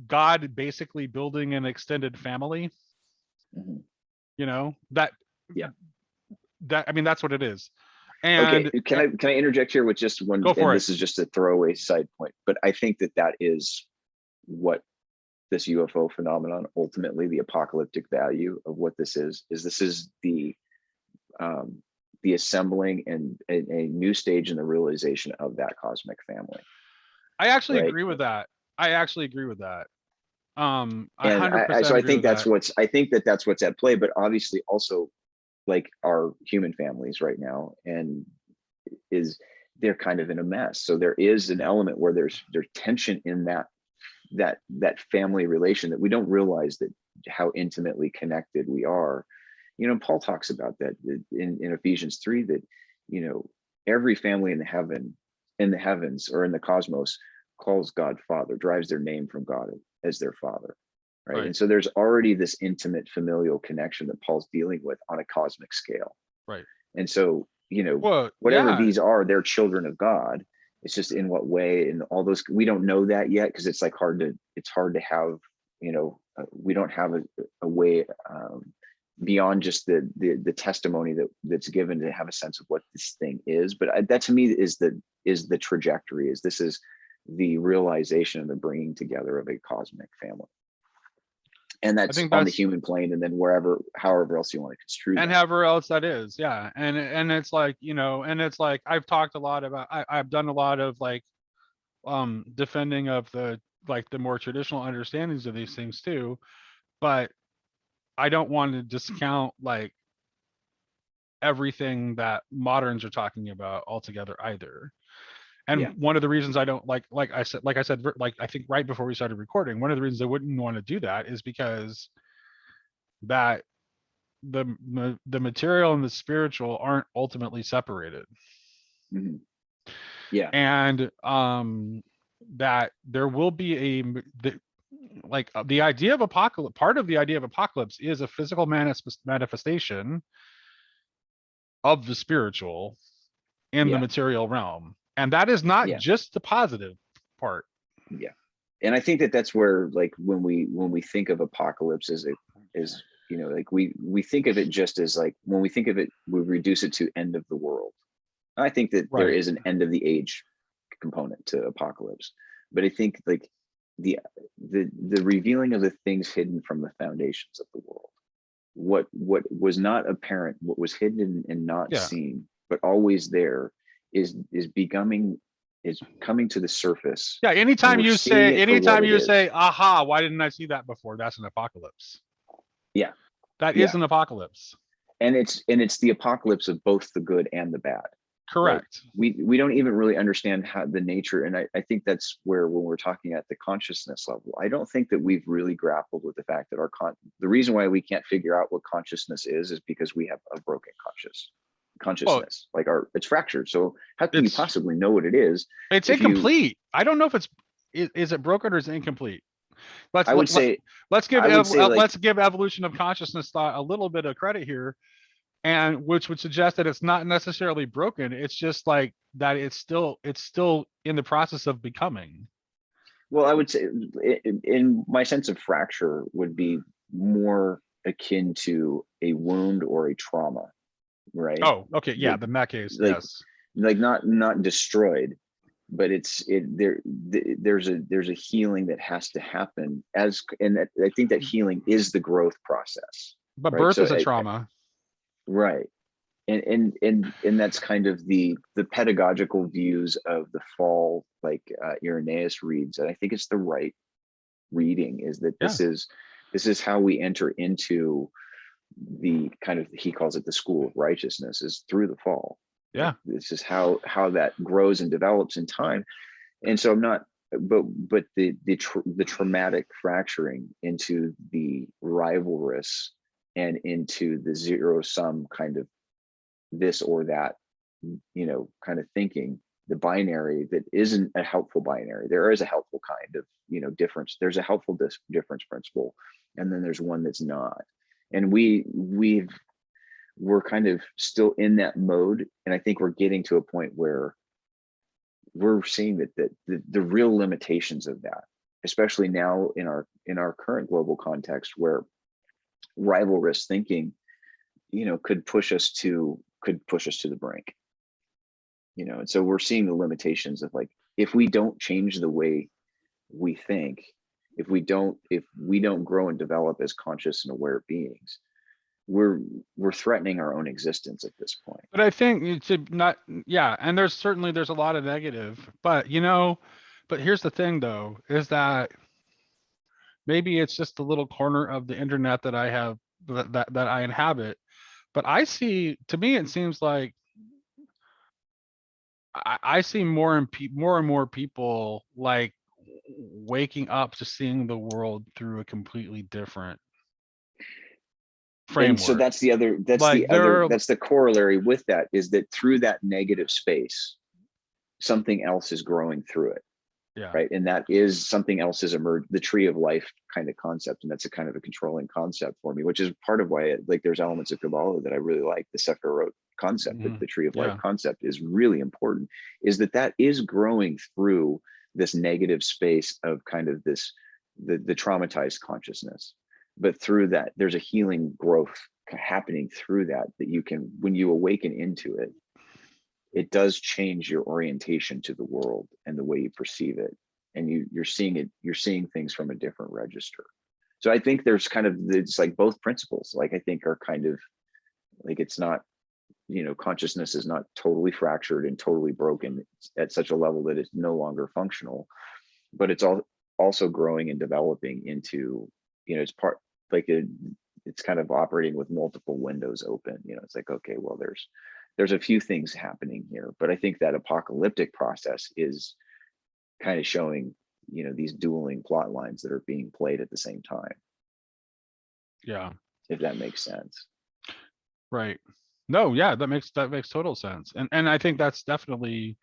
God basically building an extended family, Mhm. that Yeah. I mean, that's what it is. Okay. And Can I interject here with just one? go And for it. this is just a throwaway side point, but I think that that is what this UFO phenomenon, ultimately the apocalyptic value of what this is the assembling and a new stage in the realization of that cosmic family, I actually right? agree with that. I actually agree with that. I And so 100% I agree think with that. I think that that's what's at play, but obviously also like our human families right now, and is they're kind of in a mess. So there is an element where there's tension in that family relation that we don't realize that how intimately connected we are. Paul talks about that in Ephesians 3, that every family in the heavens or in the cosmos calls God Father, drives their name from God as their Father, right? Right. And so there's already this intimate familial connection that Paul's dealing with on a cosmic scale. Right. And so Well, whatever yeah. these are, they're children of God. It's just in what way, and all those, we don't know that yet, because it's like it's hard to have, we don't have a way beyond just the testimony that's given to have a sense of what this thing is. But that to me is the trajectory, is this is the realization and the bringing together of a cosmic family, and I that's think on the that's human plane, and then however else you want to construe and that. however else that is, yeah. And it's like, and it's like I've talked a lot about I've done a lot of like defending of the like the more traditional understandings of these things too, but I don't want to discount like everything that moderns are talking about altogether either. Yeah. And one of the reasons I don't like I said, like I think right before we started recording, one of the reasons I wouldn't want to do that is because that the material and the spiritual aren't ultimately separated. Mhm. Yeah. And that there will be the idea of apocalypse, part of the idea of apocalypse is a physical manifestation of the spiritual in the Yeah. material realm, and that is not Yeah. just the positive part. Yeah. And I think that that's where, like, when we think of apocalypse as like we think of it just as, like, when we think of it, we reduce it to end of the world. I think that there Right. is an end of the age component to apocalypse, but I think, like, the the revealing of the things hidden from the foundations of the world, what was not apparent, what was hidden and not Yeah. seen, but always there, is becoming is coming to the surface, Yeah. and we're seeing it for what Anytime it you is. say, aha, why didn't I see that before? That's an apocalypse. Yeah, That is yeah, an apocalypse. and it's the apocalypse of both the good and the bad, right? Correct. We don't even really understand how the nature, and I think that's where, when we're talking at the consciousness level, I don't think that we've really grappled with the fact that the reason why we can't figure out what consciousness is because we have a broken Well, consciousness, like, it's fractured. So how can you it's possibly know what it is it's if you incomplete. I don't know if is it broken or is it incomplete. Let's I would say like, let's give evolution of consciousness thought a little bit of credit here, and which would suggest that it's not necessarily broken. It's just like that it's still in the process of becoming. well, I would say, in my sense of fracture, would be more akin to a wound or a trauma, right? Oh, okay, yeah. Like, In that case, like yes. not destroyed, but there's a healing that has to happen, and I think that healing is the growth process, But right? birth So is a trauma. right, and that's kind of the pedagogical views of the fall, like, Irenaeus reads, and I think it's the right reading, is that Yeah, this is how we enter into the kind of, he calls it the school of righteousness, is through the fall. Like, yeah, this is how that grows and develops in time. And so I'm not, but the traumatic fracturing into the rivalrous and into the zero sum kind of this or that, kind of thinking, the binary that isn't a helpful binary. There is a helpful kind of, difference. There's a helpful difference principle, and then there's one that's not. And we're kind of still in that mode, and I think we're getting to a point where we're seeing that the real limitations of that, especially now in our current global context, where rivalrous thinking, could push us to the brink. And so we're seeing the limitations of, like, if we don't change the way we think, if we don't grow and develop as conscious and aware beings, we're threatening our own existence at this point. but I think it's not. Yeah, and there's a lot of negative, but but here's the thing though, is that maybe it's just a little corner of the internet that I have that I inhabit. But to me, it seems like I see more and more people like waking up to seeing the world through a completely different And so framework. Like there are, that's the corollary with that, is that through that negative space, something else is growing through it, yeah, right? And that is something else has emerged, the tree of life kind of concept. And that's a kind of a controlling concept for me, which is part of why, like, there's elements of Kabbalah that I really like. The Sephirot concept, mhm, the tree of life yeah, concept, is really important, is that is growing through this negative space of kind of the traumatized consciousness. But through that, there's a healing growth happening through that you can, when you awaken into it, it does change your orientation to the world and the way you perceive it. And you're seeing things from a different register. So I think there's kind of, it's like both principles, like, I think, are kind of like, it's not, consciousness is not totally fractured and totally broken at such a level that it's no longer functional, but it's also growing and developing into, it's part, like, it's kind of operating with multiple windows open. It's like, okay, well, there's a few things happening here, but I think that apocalyptic process is kind of showing, these dueling plot lines that are being played at the same time. Yeah. If that makes sense. Right. No, yeah, that makes total sense. And I think that's definitely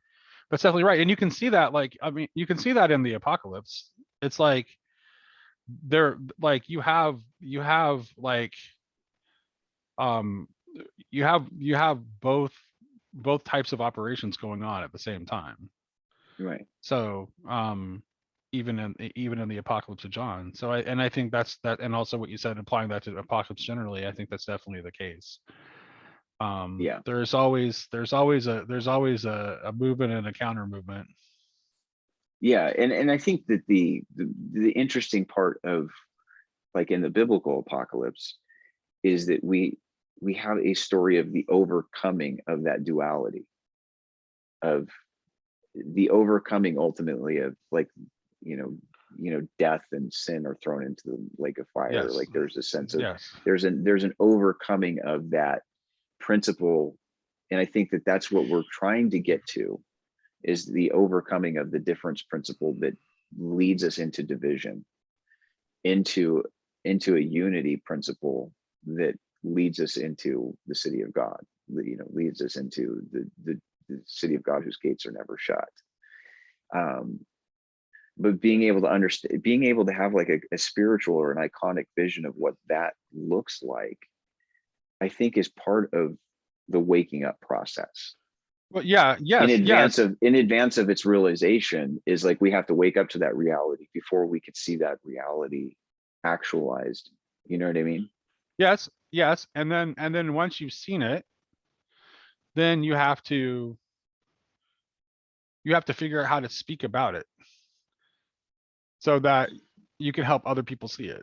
right. And you can see that, like, I mean, you can see that in the apocalypse. It's like they're like you have like you have both types of operations going on at the same time. Right. So even in the apocalypse of John. So I think that's that, and also what you said, applying that to the apocalypse generally, I think that's definitely the case. Yeah. There's always a movement and a counter movement. Yeah. And I think that the interesting part of, like, in the biblical apocalypse, is that we have a story of the overcoming of that duality, of the overcoming ultimately of, like, death and sin are thrown into the lake of fire. Yes. Like, there's a sense of, Yes. there's an overcoming of that principle. And I think that that's what we're trying to get to, is the overcoming of the difference principle that leads us into division, into a unity principle that leads us into the city of God, leads us into the city of God whose gates are never shut. But being able to understand, being able to have like a spiritual or an iconic vision of what that looks like, I think is part of the waking up process. Well, yeah, in yes. advance of its realization, is like, we have to wake up to that reality before we could see that reality actualized. You know what I mean? Yes. And then once you've seen it, then you have to figure out how to speak about it so that you can help other people see it.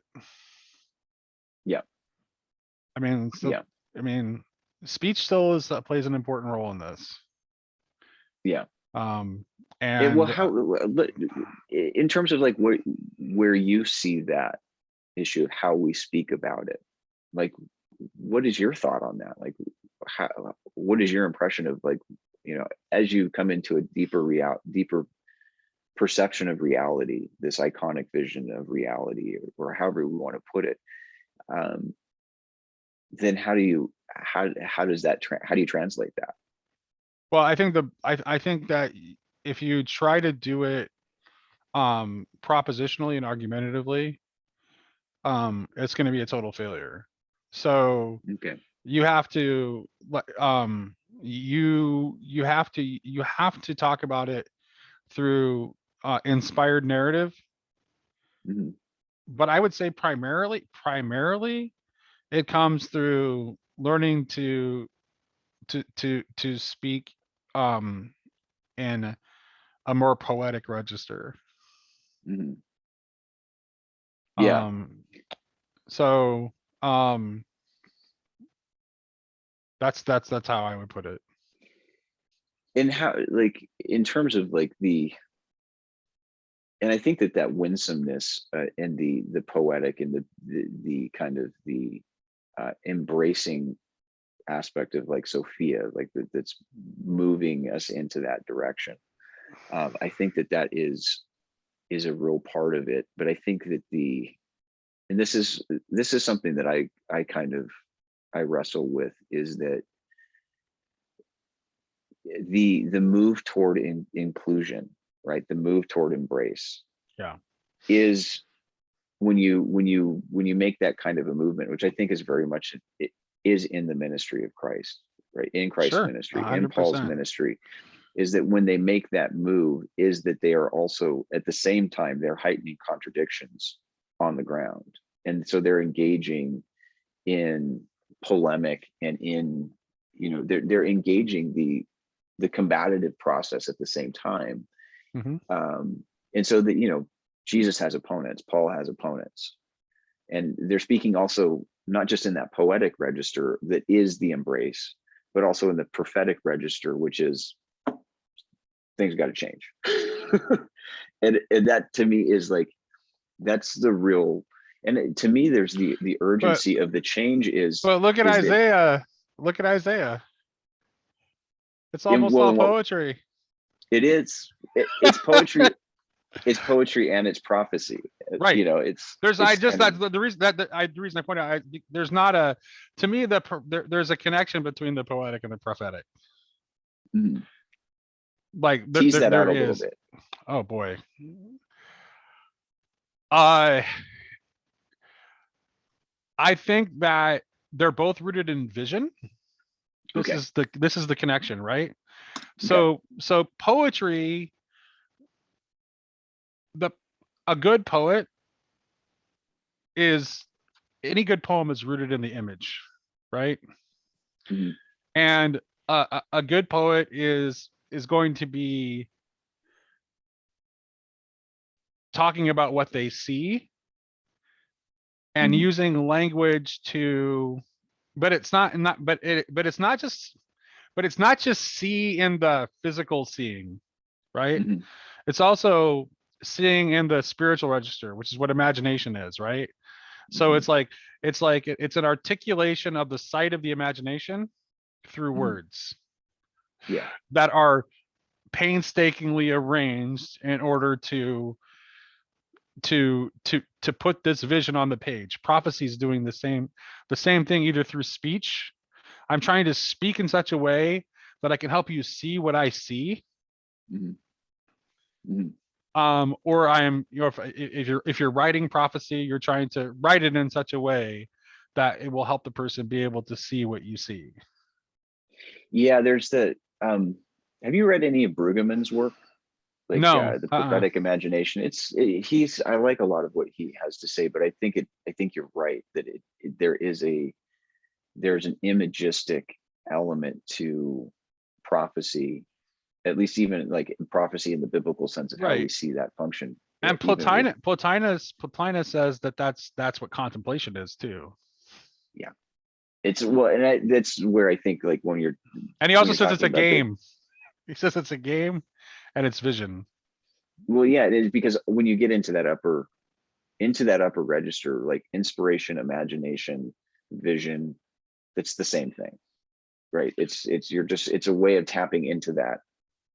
Yeah. I mean, Yeah. speech still plays an important role in this. Yeah. And In terms of, like, where you see that issue of how we speak about it, like, what is your thought on that? Like, what is your impression of, like, as you come into a deeper perception of reality, this iconic vision of reality, or however we want to put it, then how do you translate that? well, I think that if you try to do it propositionally and argumentatively, it's going to be a total failure. So Okay. you have to you have to talk about it through inspired narrative. Mm-hmm. But I would say primarily it comes through learning to speak in a more poetic register. Mm-hmm. Yeah. So that's how I would put it. And how, like, in terms of, like, and I think that winsomeness, and the poetic, and the kind of the embracing aspect of, like, Sophia, like, that's moving us into that direction. I think that is a real part of it. But I think that and this is something that I kind of wrestle with, is that the move toward inclusion, right? The move toward embrace, Yeah. is when you make that kind of a movement, which I think is very much, it is in the ministry of Christ, right? In Christ's Sure. ministry, in Paul's 100%. ministry, is that when they make that move, is that they are also, at the same time, they're heightening contradictions on the ground. And so they're engaging in polemic, and in, they're engaging the combative process at the same time. Mm-hmm. And so that, Jesus has opponents, Paul has opponents, and they're speaking also not just in that poetic register that is the embrace, but also in the prophetic register, which is, things got to change. and that, to me, is like, that's the real, and to me, there's the urgency of the change is But look at that, Isaiah. Look at Isaiah. It's almost all poetry. It is. It's poetry. It's poetry and it's prophecy. Right. You know, it's. There's It's the reason I point out, there's not a, to me, there's a connection between the poetic and the prophetic. Mhm. Like Tease that out there a little is. bit. Oh boy. I think that they're both rooted in vision. This Okay. is the connection, right? Okay. So poetry, a good poet is, any good poem is rooted in the image, right? Mhm. And a good poet is going to be talking about what they see and Mhm. using language to, but it's not just see in the physical seeing, right? Mhm. It's also seeing in the spiritual register, which is what imagination is, right? So Mhm. it's an articulation of the sight of the imagination through Mhm. words Yeah. that are painstakingly arranged in order to put this vision on the page. Prophecy is doing the same thing, either through speech. I'm trying to speak in such a way that I can help you see what I see. Mhm. Mhm. Or I'm, if you're writing prophecy, you're trying to write it in such a way that it will help the person be able to see what you see. Yeah. There's the. Have you read any of Brueggemann's work? Like No. the Prophetic Imagination. He's. I like a lot of what he has to say, but I think you're right that there's an imagistic element to prophecy, at least even like prophecy in the biblical sense of how we Right. see that function. And Even with Plotinus says that that's what contemplation is too. yeah, it's well, and that's where I think like And he when also you're says it's talking a about the game. He says it's a game and it's vision. well, yeah, it is because when you get into that upper register, like inspiration, imagination, vision, it's the same thing, right? It's a way of tapping into that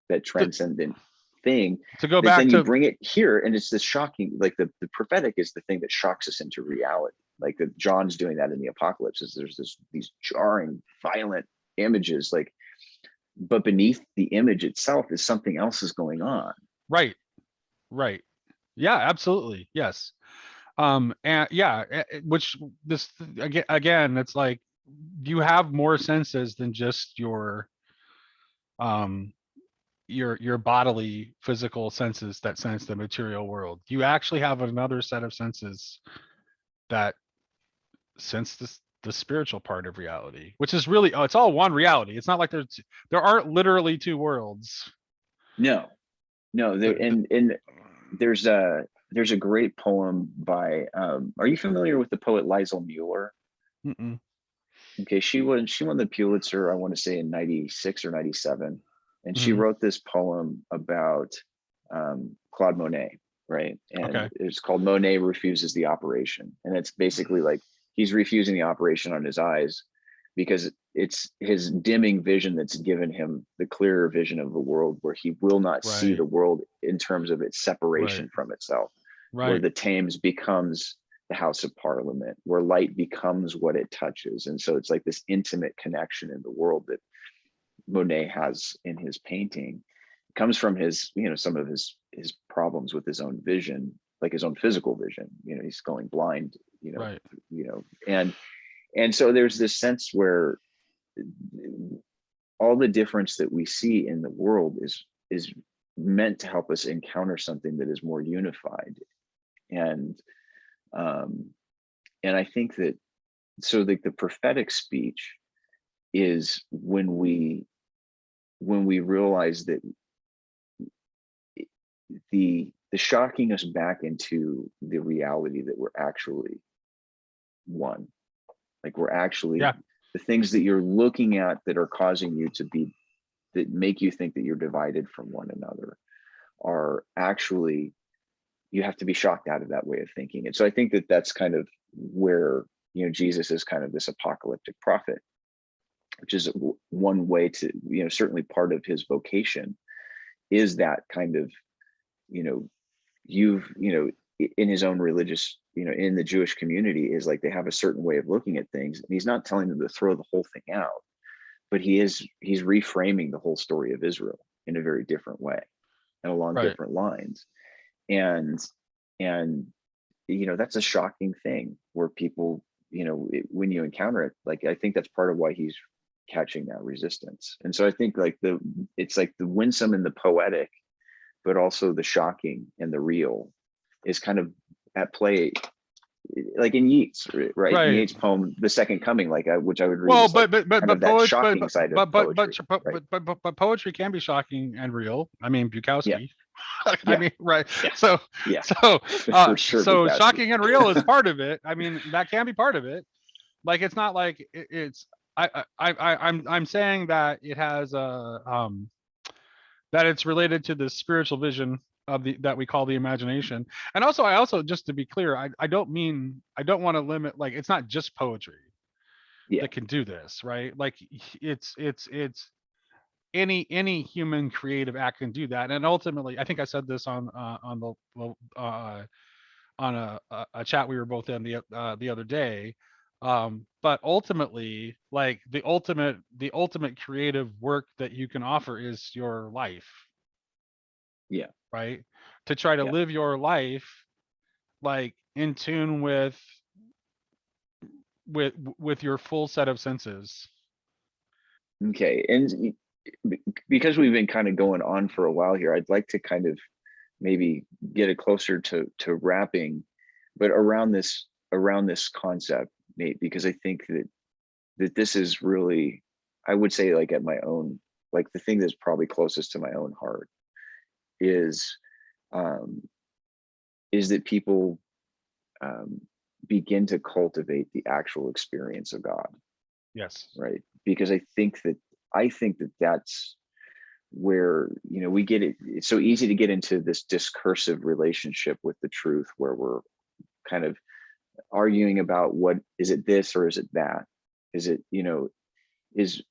To, transcendent thing to go that back then you to bring it here and it's this shocking, like the prophetic is the thing that shocks us into reality, like that John's doing that in the apocalypse. Is there's these jarring violent images, like, but beneath the image itself is something else is going on. right, right. Yeah, absolutely. Yes. And yeah, which this again, it's like you have more senses than just um your bodily physical senses that sense the material world. You actually have another set of senses that sense the spiritual part of reality, which is really, it's all one reality. It's not like there aren't literally two worlds. No, no, The, there and there's a great poem by are you familiar with the poet Liesl Mueller? mm-mm, Okay, she won the Pulitzer, I want to say in 96 or 97. And she mm-hmm, wrote this poem about Claude Monet, right? And okay, it's called Monet Refuses the Operation. And it's basically like he's refusing the operation on his eyes because it's his dimming vision that's given him the clearer vision of the world where he will not see right, the world in terms of its right, separation from itself, where right, the Thames becomes the House of Parliament, where light becomes what it touches. And so it's like this intimate connection in the world that Monet has in his painting. It comes from his, some of his problems with his own vision, like his own physical vision. He's going blind, right. and so there's this sense where all the difference that we see in the world is meant to help us encounter something that is more unified. And um and I think that so the prophetic speech is when we realize that the shocking us back into the reality that we're actually one, like we're actually Yeah, the things that you're looking at that are causing you to be that make you think that you're divided from one another are actually, you have to be shocked out of that way of thinking. And so I think that that's kind of where Jesus is kind of this apocalyptic prophet which is one way to, certainly part of his vocation is that kind of, in his own religious, in the Jewish community, is like they have a certain way of looking at things, and he's not telling them to throw the whole thing out, but he's reframing the whole story of Israel in a very different way and along Right. different lines. And that's a shocking thing where people, when you encounter it, like, I think that's part of why he's catching that resistance. And so I think it's like the winsome and the poetic, but also the shocking and the real is kind of at play, like in Yeats, right? In Right. Yeats' poem, The Second Coming, which I would read Well, as like but kind of that poetry, shocking side of poetry, right? but poetry can be shocking and real. I mean, Yeah, Bukowski. I yeah, mean, right. yeah, So yeah, so for sure, so Bukowski. shocking and real is part of it. I mean, that can be part of it. Like, it's not like it's I'm saying that it has a that it's related to the spiritual vision of the that we call the imagination. And also, I also, just to be clear, I don't want to limit, like, it's not just poetry Yeah, that can do this, right? Like, it's any human creative act can do that. And ultimately, I think I said this on a chat we were both in the other day. But ultimately, like, the ultimate creative work that you can offer is your life, yeah, right? To try to yeah. live your life, like, in tune with your full set of senses. Okay, and because we've been kind of going on for a while here, I'd like to kind of maybe get it closer to wrapping, but around this concept, Nate, because I think that this is really, I would say, like, at my own, like, the thing that's probably closest to my own heart is um is that people begin to cultivate the actual experience of God, Yes. right? Because I think that that's where, we get it. It's so easy to get into this discursive relationship with the truth, where we're kind of arguing about, what is it, this or is it that? Is it, is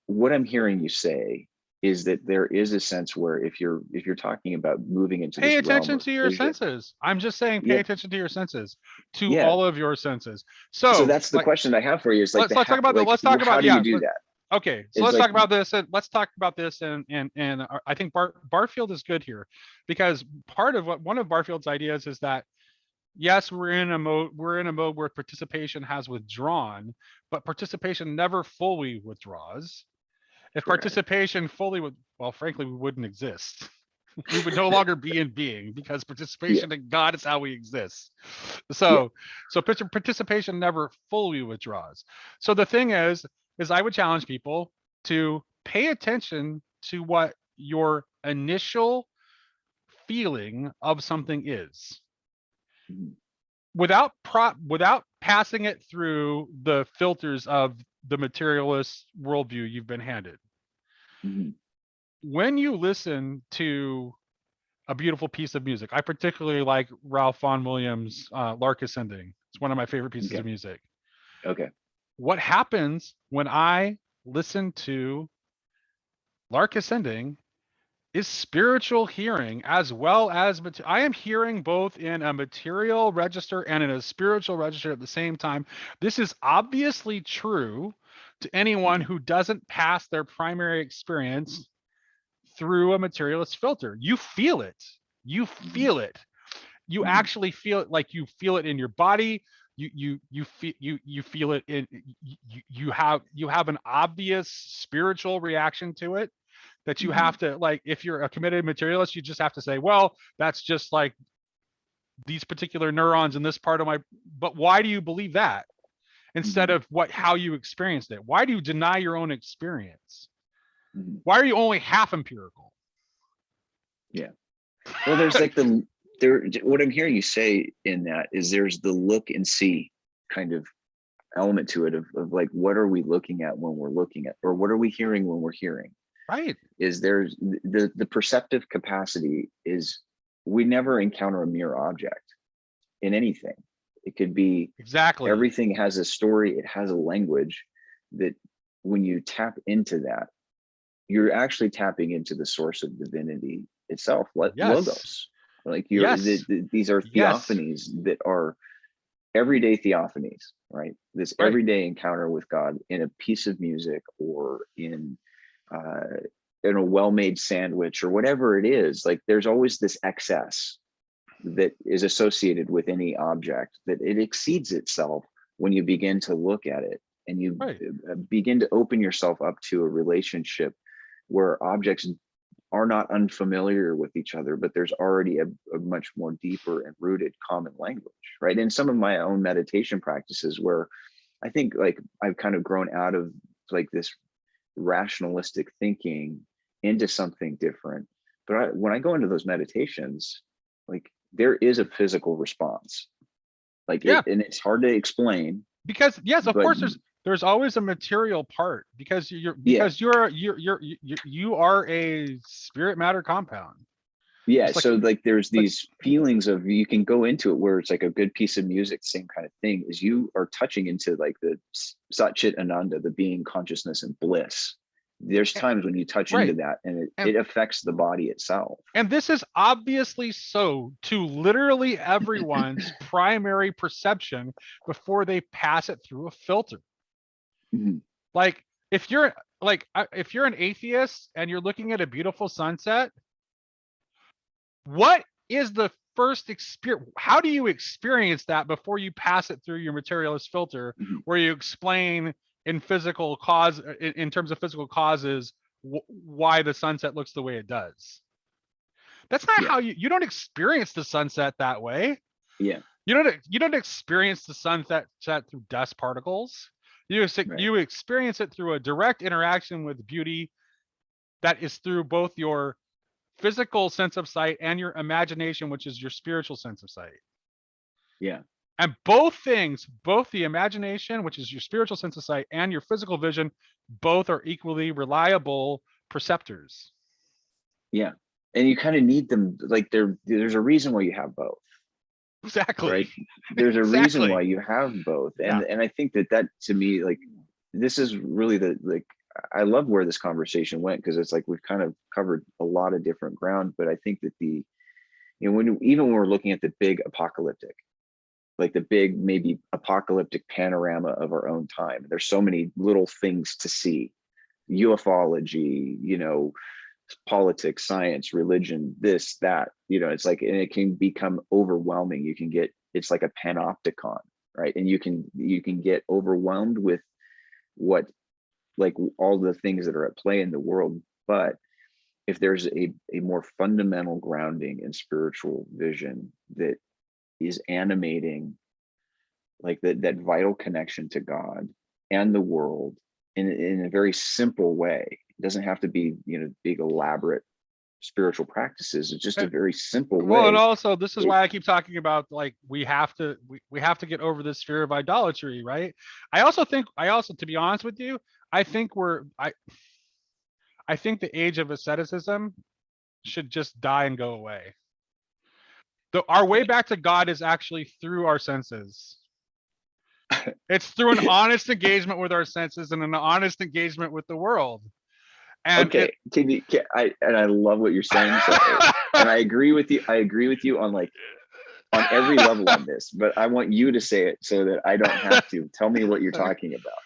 what I'm hearing you say is that there is a sense where, if you're talking about moving into Pay this realm attention of to your vision. senses. I'm just saying, pay Yeah, attention to your senses, to yeah. all of your senses. So So, that's the like, question I have for you, is like, let's talk about the let's talk how about do you yeah. do that? Okay, so Is let's like, talk about this, and let's talk about this, and I think Barfield is good here, because part of one of Barfield's ideas is that, yes, we're in a mode where participation has withdrawn, but participation never fully withdraws. If correct. participation fully would, well, frankly, we wouldn't exist. We would no longer be in being, because Yeah, participation in God is how we exist. yeah. So participation never fully withdraws. So the thing is I would challenge people to pay attention to what your initial feeling of something is, Mhm, without passing it through the filters of the materialist worldview you've been handed. mhm. When you listen to a beautiful piece of music, I particularly like Ralph Vaughan Williams' Lark Ascending. It's one of my favorite pieces Okay, of music. okay. What happens when I listen to Lark Ascending is spiritual hearing, as well as I am hearing both in a material register and in a spiritual register at the same time. This is obviously true to anyone Mhm, who doesn't pass their primary experience through a materialist filter. You feel it. You mhm, feel it. You mhm, actually feel it, like, you feel it in your body. You feel it in you have an obvious spiritual reaction to it, that you mhm, have to, like, if you're a committed materialist, you just have to say, well, that's just like these particular neurons in this part of my. But why do you believe that, instead mhm, of how you experienced it? Why do you deny your own experience? mhm. Why are you only half empirical? Yeah. Well, there's like what I'm hearing you say in that is, there's the look and see kind of element to it, of like, what are we looking at when we're looking at, or what are we hearing when we're hearing? Right. Is there's the perceptive capacity is, we never encounter a mere object in anything. It could be, Exactly. everything has a story, it has a language that when you tap into that, you're actually tapping into the source of divinity itself, Yes. logos. Like Yes. these are Yes. theophanies that are everyday theophanies, right? This Right. everyday encounter with God in a piece of music or uh, in a well-made sandwich or whatever it is. Like there's always this excess that is associated with any object, that it exceeds itself when you begin to look at it and you Right. begin to open yourself up to a relationship where objects are not unfamiliar with each other, but there's already a much more deeper and rooted common language, right? In some of my own meditation practices, where I think like I've kind of grown out of like this rationalistic thinking into something different. But when I go into those meditations, like there is a physical response, like Yeah. and it's hard to explain, Because yes, of but course, there's always a material part because yeah, you are a spirit matter compound. yeah. Just like So like there's like these feelings of, you can go into it where it's like a good piece of music, same kind of thing, is you are touching into like the Sat Chit Ananda, the being, consciousness, and bliss. There's times when you touch into right. that and And it affects the body itself. and this is obviously so to literally everyone's primary perception before they pass it through a filter. Mhm. Like if you're an atheist and you're looking at a beautiful sunset, what is the first experience? How do you experience that before you pass it through your materialist filter, Mhm. where you explain in physical cause, in terms of physical causes, why the sunset looks the way it does? That's not Yeah, how you don't experience the sunset that way. yeah, You don't experience the sunset through dust particles. right, You experience it through a direct interaction with beauty that is through both your physical sense of sight and your imagination, which is your spiritual sense of sight. yeah, And both things, both the imagination, which is your spiritual sense of sight, and your physical vision, both are equally reliable perceptors. yeah. And you kind of need them, like there's a reason why you have both, Exactly. right? There's a reason why Exactly. you have both. Yeah. And I think that to me, like this is really the like I love where this conversation went, because it's like we've kind of covered a lot of different ground. But I think that when even when we're looking at the big apocalyptic, like the big maybe apocalyptic panorama of our own time, there's so many little things to see: ufology, politics, science, religion, this, that, it's like, and it can become overwhelming. You can get, it's like a panopticon, right? And you can get overwhelmed with what, like all the things that are at play in the world. But if there's a more fundamental grounding and spiritual vision that is animating, like that vital connection to God and the world in a very simple way. It doesn't have to be, big elaborate spiritual practices. It's just a very simple Well, and way. also this is It, why I keep talking about, like, we have to get over this fear of idolatry, right? I also, to be honest with you, I think I think the age of asceticism should just die and go away. Our way back to God is actually through our senses. It's through an honest engagement with our senses and an honest engagement with the world. And it okay, I love what you're saying. So, and I agree with you. I agree with you on like on every level on this, but I want you to say it so that I don't have to. Tell me what you're talking about.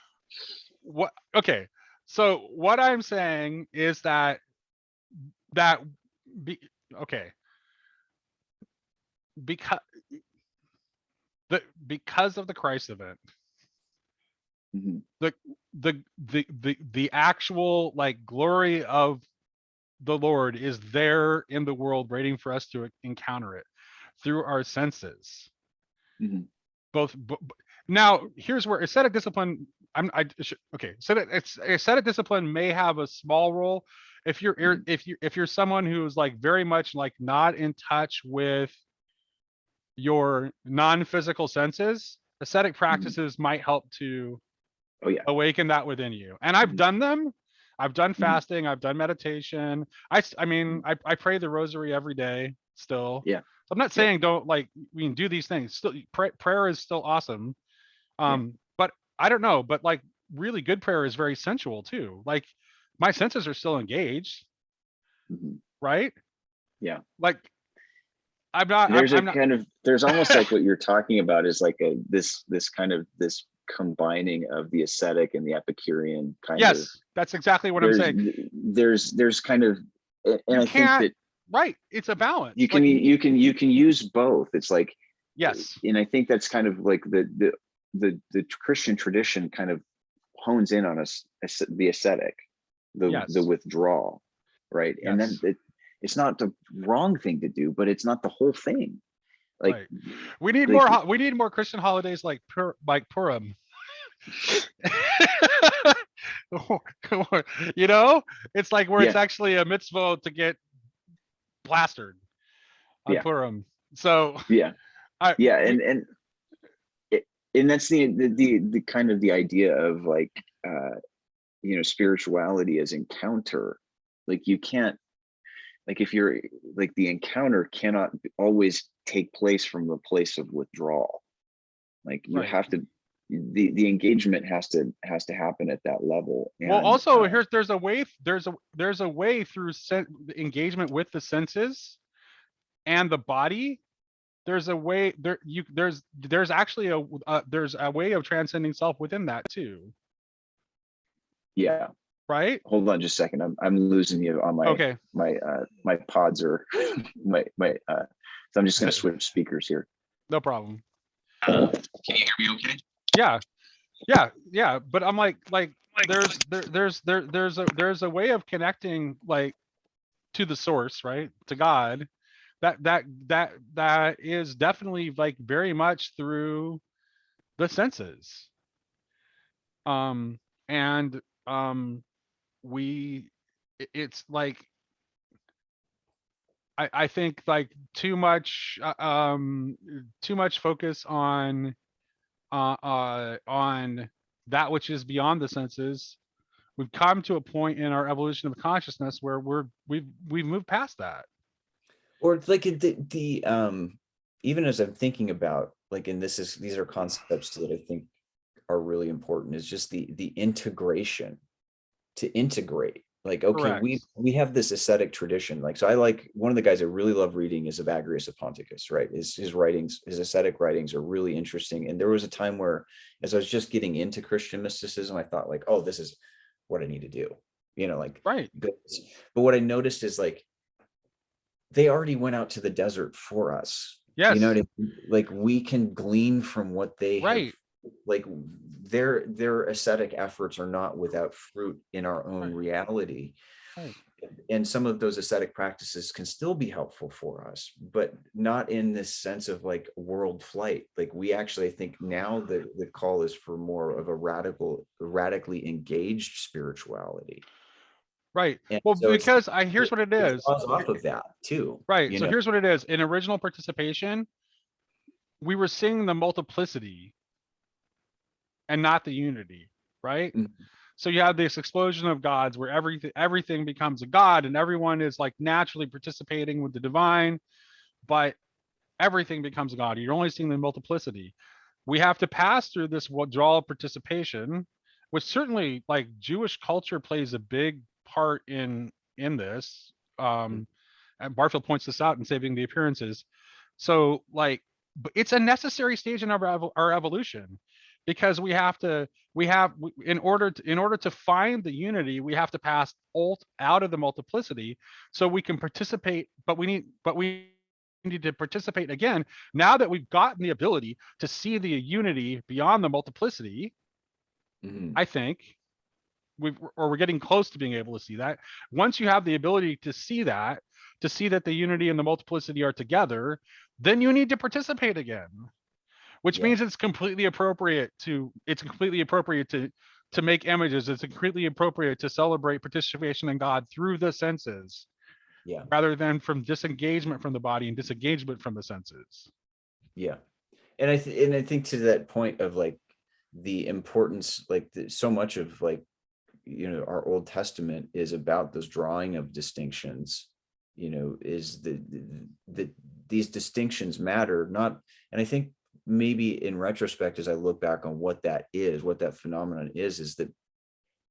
what okay. So what I'm saying is that be, okay, because because of the Christ event, Mhm. the the actual like glory of the Lord is there in the world waiting for us to encounter it through our senses. Mhm. Both now here's where ascetic discipline, okay, ascetic discipline may have a small role if Mhm. if you're someone who's like very much like not in touch with your non-physical senses. Ascetic Mhm. practices might help to Oh yeah. awaken that within you. And I've Mhm. done them. I've done Mhm. fasting. I've done meditation. I mean, Mhm. I pray the rosary every day still. Yeah. So I'm not Yeah. saying don't, like, we can do these things. Still, prayer is still awesome. Yeah. But I don't know. But like really good prayer is very sensual too. Like my senses are still engaged, Mhm. right? Yeah. Like There's almost like what you're talking about is like this kind of this combining of the ascetic and the Epicurean kind of. Yes, that's exactly what I'm There's saying. there's kind of, and You I think can't, that right? It's a balance. you can Like use both. It's like, yes, and I think that's kind of like the Christian tradition kind of hones in on the ascetic, the yes, withdrawal, right? And then yes, it's not the wrong thing to do, but it's not the whole thing. Like right. We need like more. We need more Christian holidays like Purim. You know, it's like where it's yeah, actually a mitzvah to get plastered on yeah, Purim. So yeah, I yeah, we it, and that's the kind of the idea of like spirituality as encounter. Like you can't, like if you're like, the encounter cannot always take place from the place of withdrawal. Like you right. have to, the engagement has to happen at that level. Well, And also there's a way through engagement with the senses and the body. There's a way there's actually there's a way of transcending self within that too, yeah, right? hold on just a second. I'm losing you on Okay, my pods are my so I'm just going to switch speakers here. no problem. Can you hear me okay? Yeah, yeah. But I'm like there's a way of connecting like to the source, right? To God. That is definitely like very much through the senses. Um and we it's like I think like too much focus on that which is beyond the senses. We've come to a point in our evolution of consciousness where we've moved past that. Or it's like even as I'm thinking about like, and these are concepts that I think are really important, is just the integration, to integrate. Like, okay, Correct. we have this ascetic tradition. Like, so I like, one of the guys I really love reading is Evagrius of Ponticus, right? His writings, his ascetic writings are really interesting. And there was a time where, as I was just getting into Christian mysticism, I thought like, oh, this is what I need to do, like Right. good. But what I noticed is like, they already went out to the desert for us. Yes. What I mean? Like we can glean from what they have, Right. like their ascetic efforts are not without fruit in our own Right. reality. Right. And some of those ascetic practices can still be helpful for us, but not in this sense of like world flight. Like we actually, I think now the call is for more of a radically engaged spirituality. Right. And Well, so because here's what it it is. draws off of that too. Right. So here's what it is. In original participation, we were seeing the multiplicity and not the unity, right? Mhm. So you have this explosion of gods where everything becomes a god and everyone is like naturally participating with the divine, but everything becomes a god. You're only seeing the multiplicity. We have to pass through this withdrawal of participation, which certainly like Jewish culture plays a big part in this. And Barfield points this out in Saving the Appearances. So like, but it's a necessary stage in our evolution, because in order to find the unity, we have to pass out of the multiplicity so we can participate. But we need to participate again now that we've gotten the ability to see the unity beyond the multiplicity. Mhm. I think we're getting close to being able to see that. Once you have the ability to see that the unity and the multiplicity are together, then you need to participate again, which means it's completely appropriate to make images. It's completely appropriate to celebrate participation in God through the senses, rather than from disengagement from the body and disengagement from the senses. Yeah. And I think to that point of like the importance, like so much of like, our Old Testament is about this drawing of distinctions, is the these distinctions matter not. And I think maybe in retrospect, as I look back on what that is, what that phenomenon is that,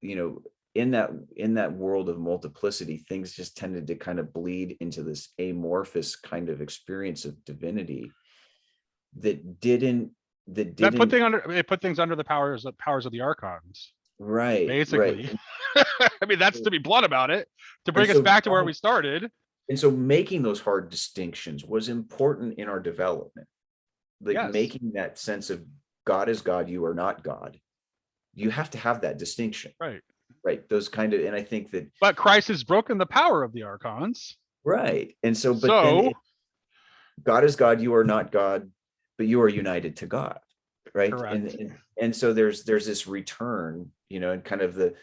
you know, in that world of multiplicity, things just tended to kind of bleed into this amorphous kind of experience of divinity that didn't It put things under the powers of the Archons, right. basically. I mean, that's to be blunt about it, to bring us so back to where we started. And so making those hard distinctions was important in our development, like Yes. making that sense of God is God, you are not God. You have to have that distinction, right? Those kind of, and I think that, but Christ has broken the power of the Archons, right? And so, but then God is God, you are not God, but you are united to God, right? Correct. And so there's this return, you know, and kind of the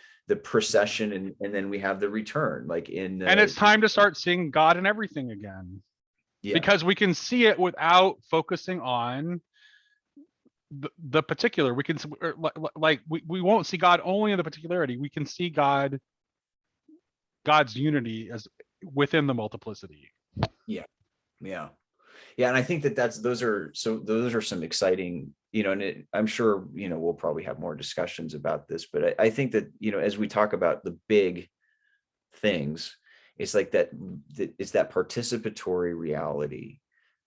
procession, and then we have the return, like in and it's time to start seeing God in everything again, because we can see it without focusing on the particular. We can, like, we won't see God only in the particularity. We can see God's unity as within the multiplicity. Yeah, and I think that those are some exciting, you know, and I'm sure, you know, we'll probably have more discussions about this, but I think that, you know, as we talk about the big things, it's like it's that participatory reality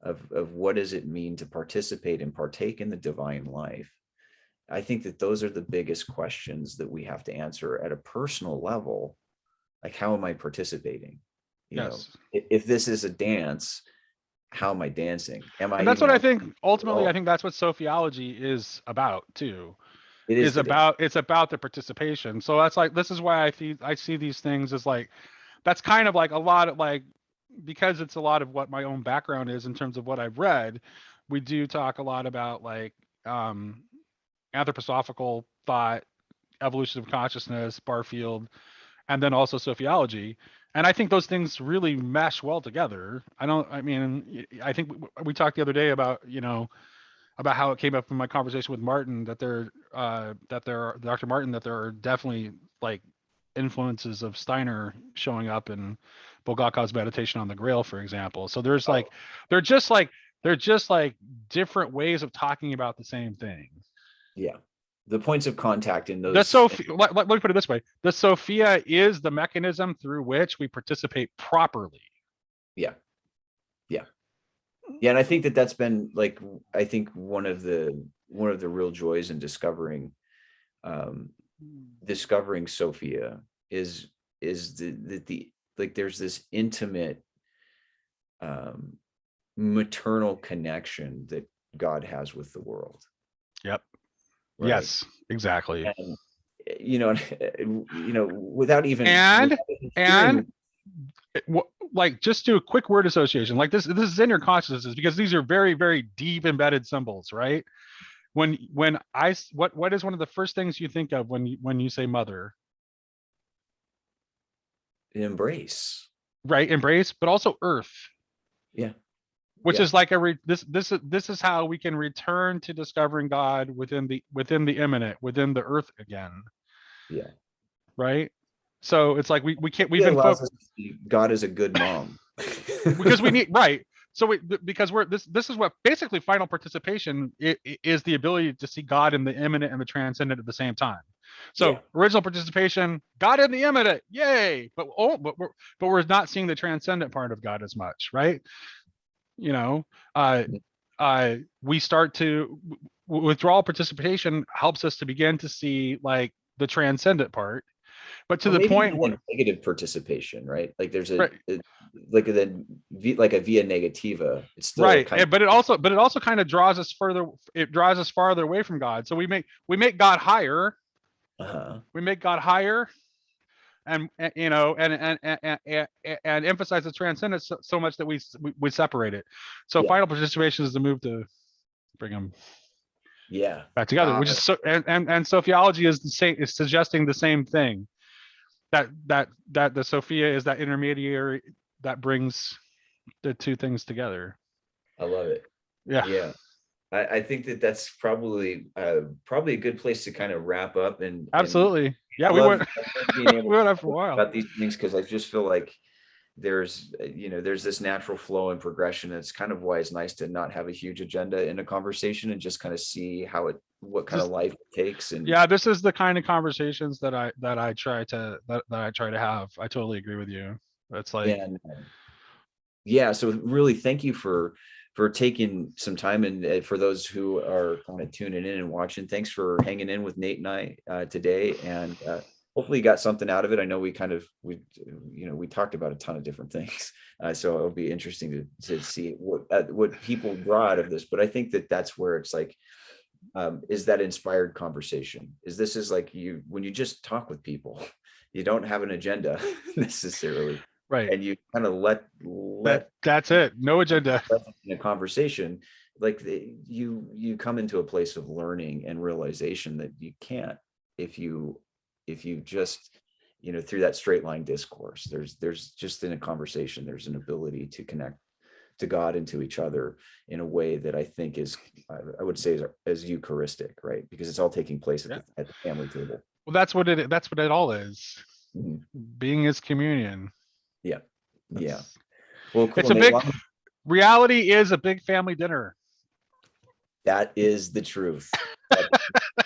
of what does it mean to participate and partake in the divine life. I think that those are the biggest questions that we have to answer at a personal level. Like, how am I participating? You know, if this is a dance, how am I dancing? And that's what I think ultimately, I think that's what Sophiology is about too. It's about the participation. So that's like, this is why I see these things as like, that's kind of like a lot of, like, because it's a lot of what my own background is in terms of what I've read. We do talk a lot about, like, anthroposophical thought, evolution of consciousness, Barfield, and then also Sophiology. And I think those things really mesh well together. I think we talked the other day about, you know, about how it came up in my conversation with Martin that there are Dr. Martin, that there are definitely, like, influences of Steiner showing up in Bulgakov's meditation on the Grail, for example. So there's like, they're just like different ways of talking about the same thing. Yeah. The points of contact in those. Let me put it this way. The Sophia is the mechanism through which we participate properly. Yeah. And I think that that's been, like, I think one of the real joys in discovering Sophia is the like, there's this intimate maternal connection that God has with the world. Yep. Right? Yes, exactly. And, you know, without even like, just do a quick word association. Like, this is in your consciousness, because these are very, very deep embedded symbols, right? What is one of the first things you think of when you say mother? Embrace. Right, embrace, but also earth. Yeah. Which is like this is how we can return to discovering God within the immanent, within the earth again. Yeah. Right. So it's like we've been focused. God is a good mom. Because we need, right. So because this is what basically final participation is, the ability to see God in the immanent and the transcendent at the same time. So original participation, God in the immanent, yay! But we're not seeing the transcendent part of God as much, right? You know, we start to withdrawal participation helps us to begin to see, like, the transcendent part, but to the point where negative participation, right? Like there's like a via negativa. It's still right, but it also kind of draws us further. It draws us farther away from God. So we make God higher. We make God higher. And you know, and emphasize the transcendence so much that we separate it. So final participation is the move to bring them back together, which is so, and Sophiology is suggesting the same thing, that the Sophia is that intermediary that brings the two things together. I love it. Yeah. I think that's probably a good place to kind of wrap up. And absolutely. We went on for a while about these things, because I just feel like there's there's this natural flow and progression. It's kind of why it's nice to not have a huge agenda in a conversation and just kind of see what kind of life it takes. And yeah, this is the kind of conversations that I try to have. I totally agree with you. It's like, and yeah, so really thank you for taking some time, and for those who are kind of tuning in and watching, thanks for hanging in with Nate and I today, and hopefully you got something out of it. I know we talked about a ton of different things, so it'll be interesting to see what people draw out of this. But I think that's where it's like, is that inspired conversation? This is like when you just talk with people, you don't have an agenda necessarily. right. And you kind of let that's it. No agenda. in a conversation, like you come into a place of learning and realization that you can't if you just through that straight line discourse. There's just in a conversation, there's an ability to connect to God and to each other in a way that I think is, I would say, is Eucharistic, right? Because it's all taking place at the family table. Well, that's what it all is. Mhm. Being is communion. Yeah. Yeah. That's- Well, cool. It's a Nate, big reality is a big family dinner. that is the truth. That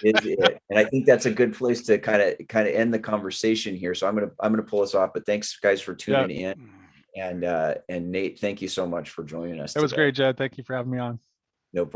is it. And I think that's a good place to kind of end the conversation here. So I'm gonna pull us off. But thanks guys for tuning in. And Nate, thank you so much for joining us. It was great, Jed. Thank you for having me on.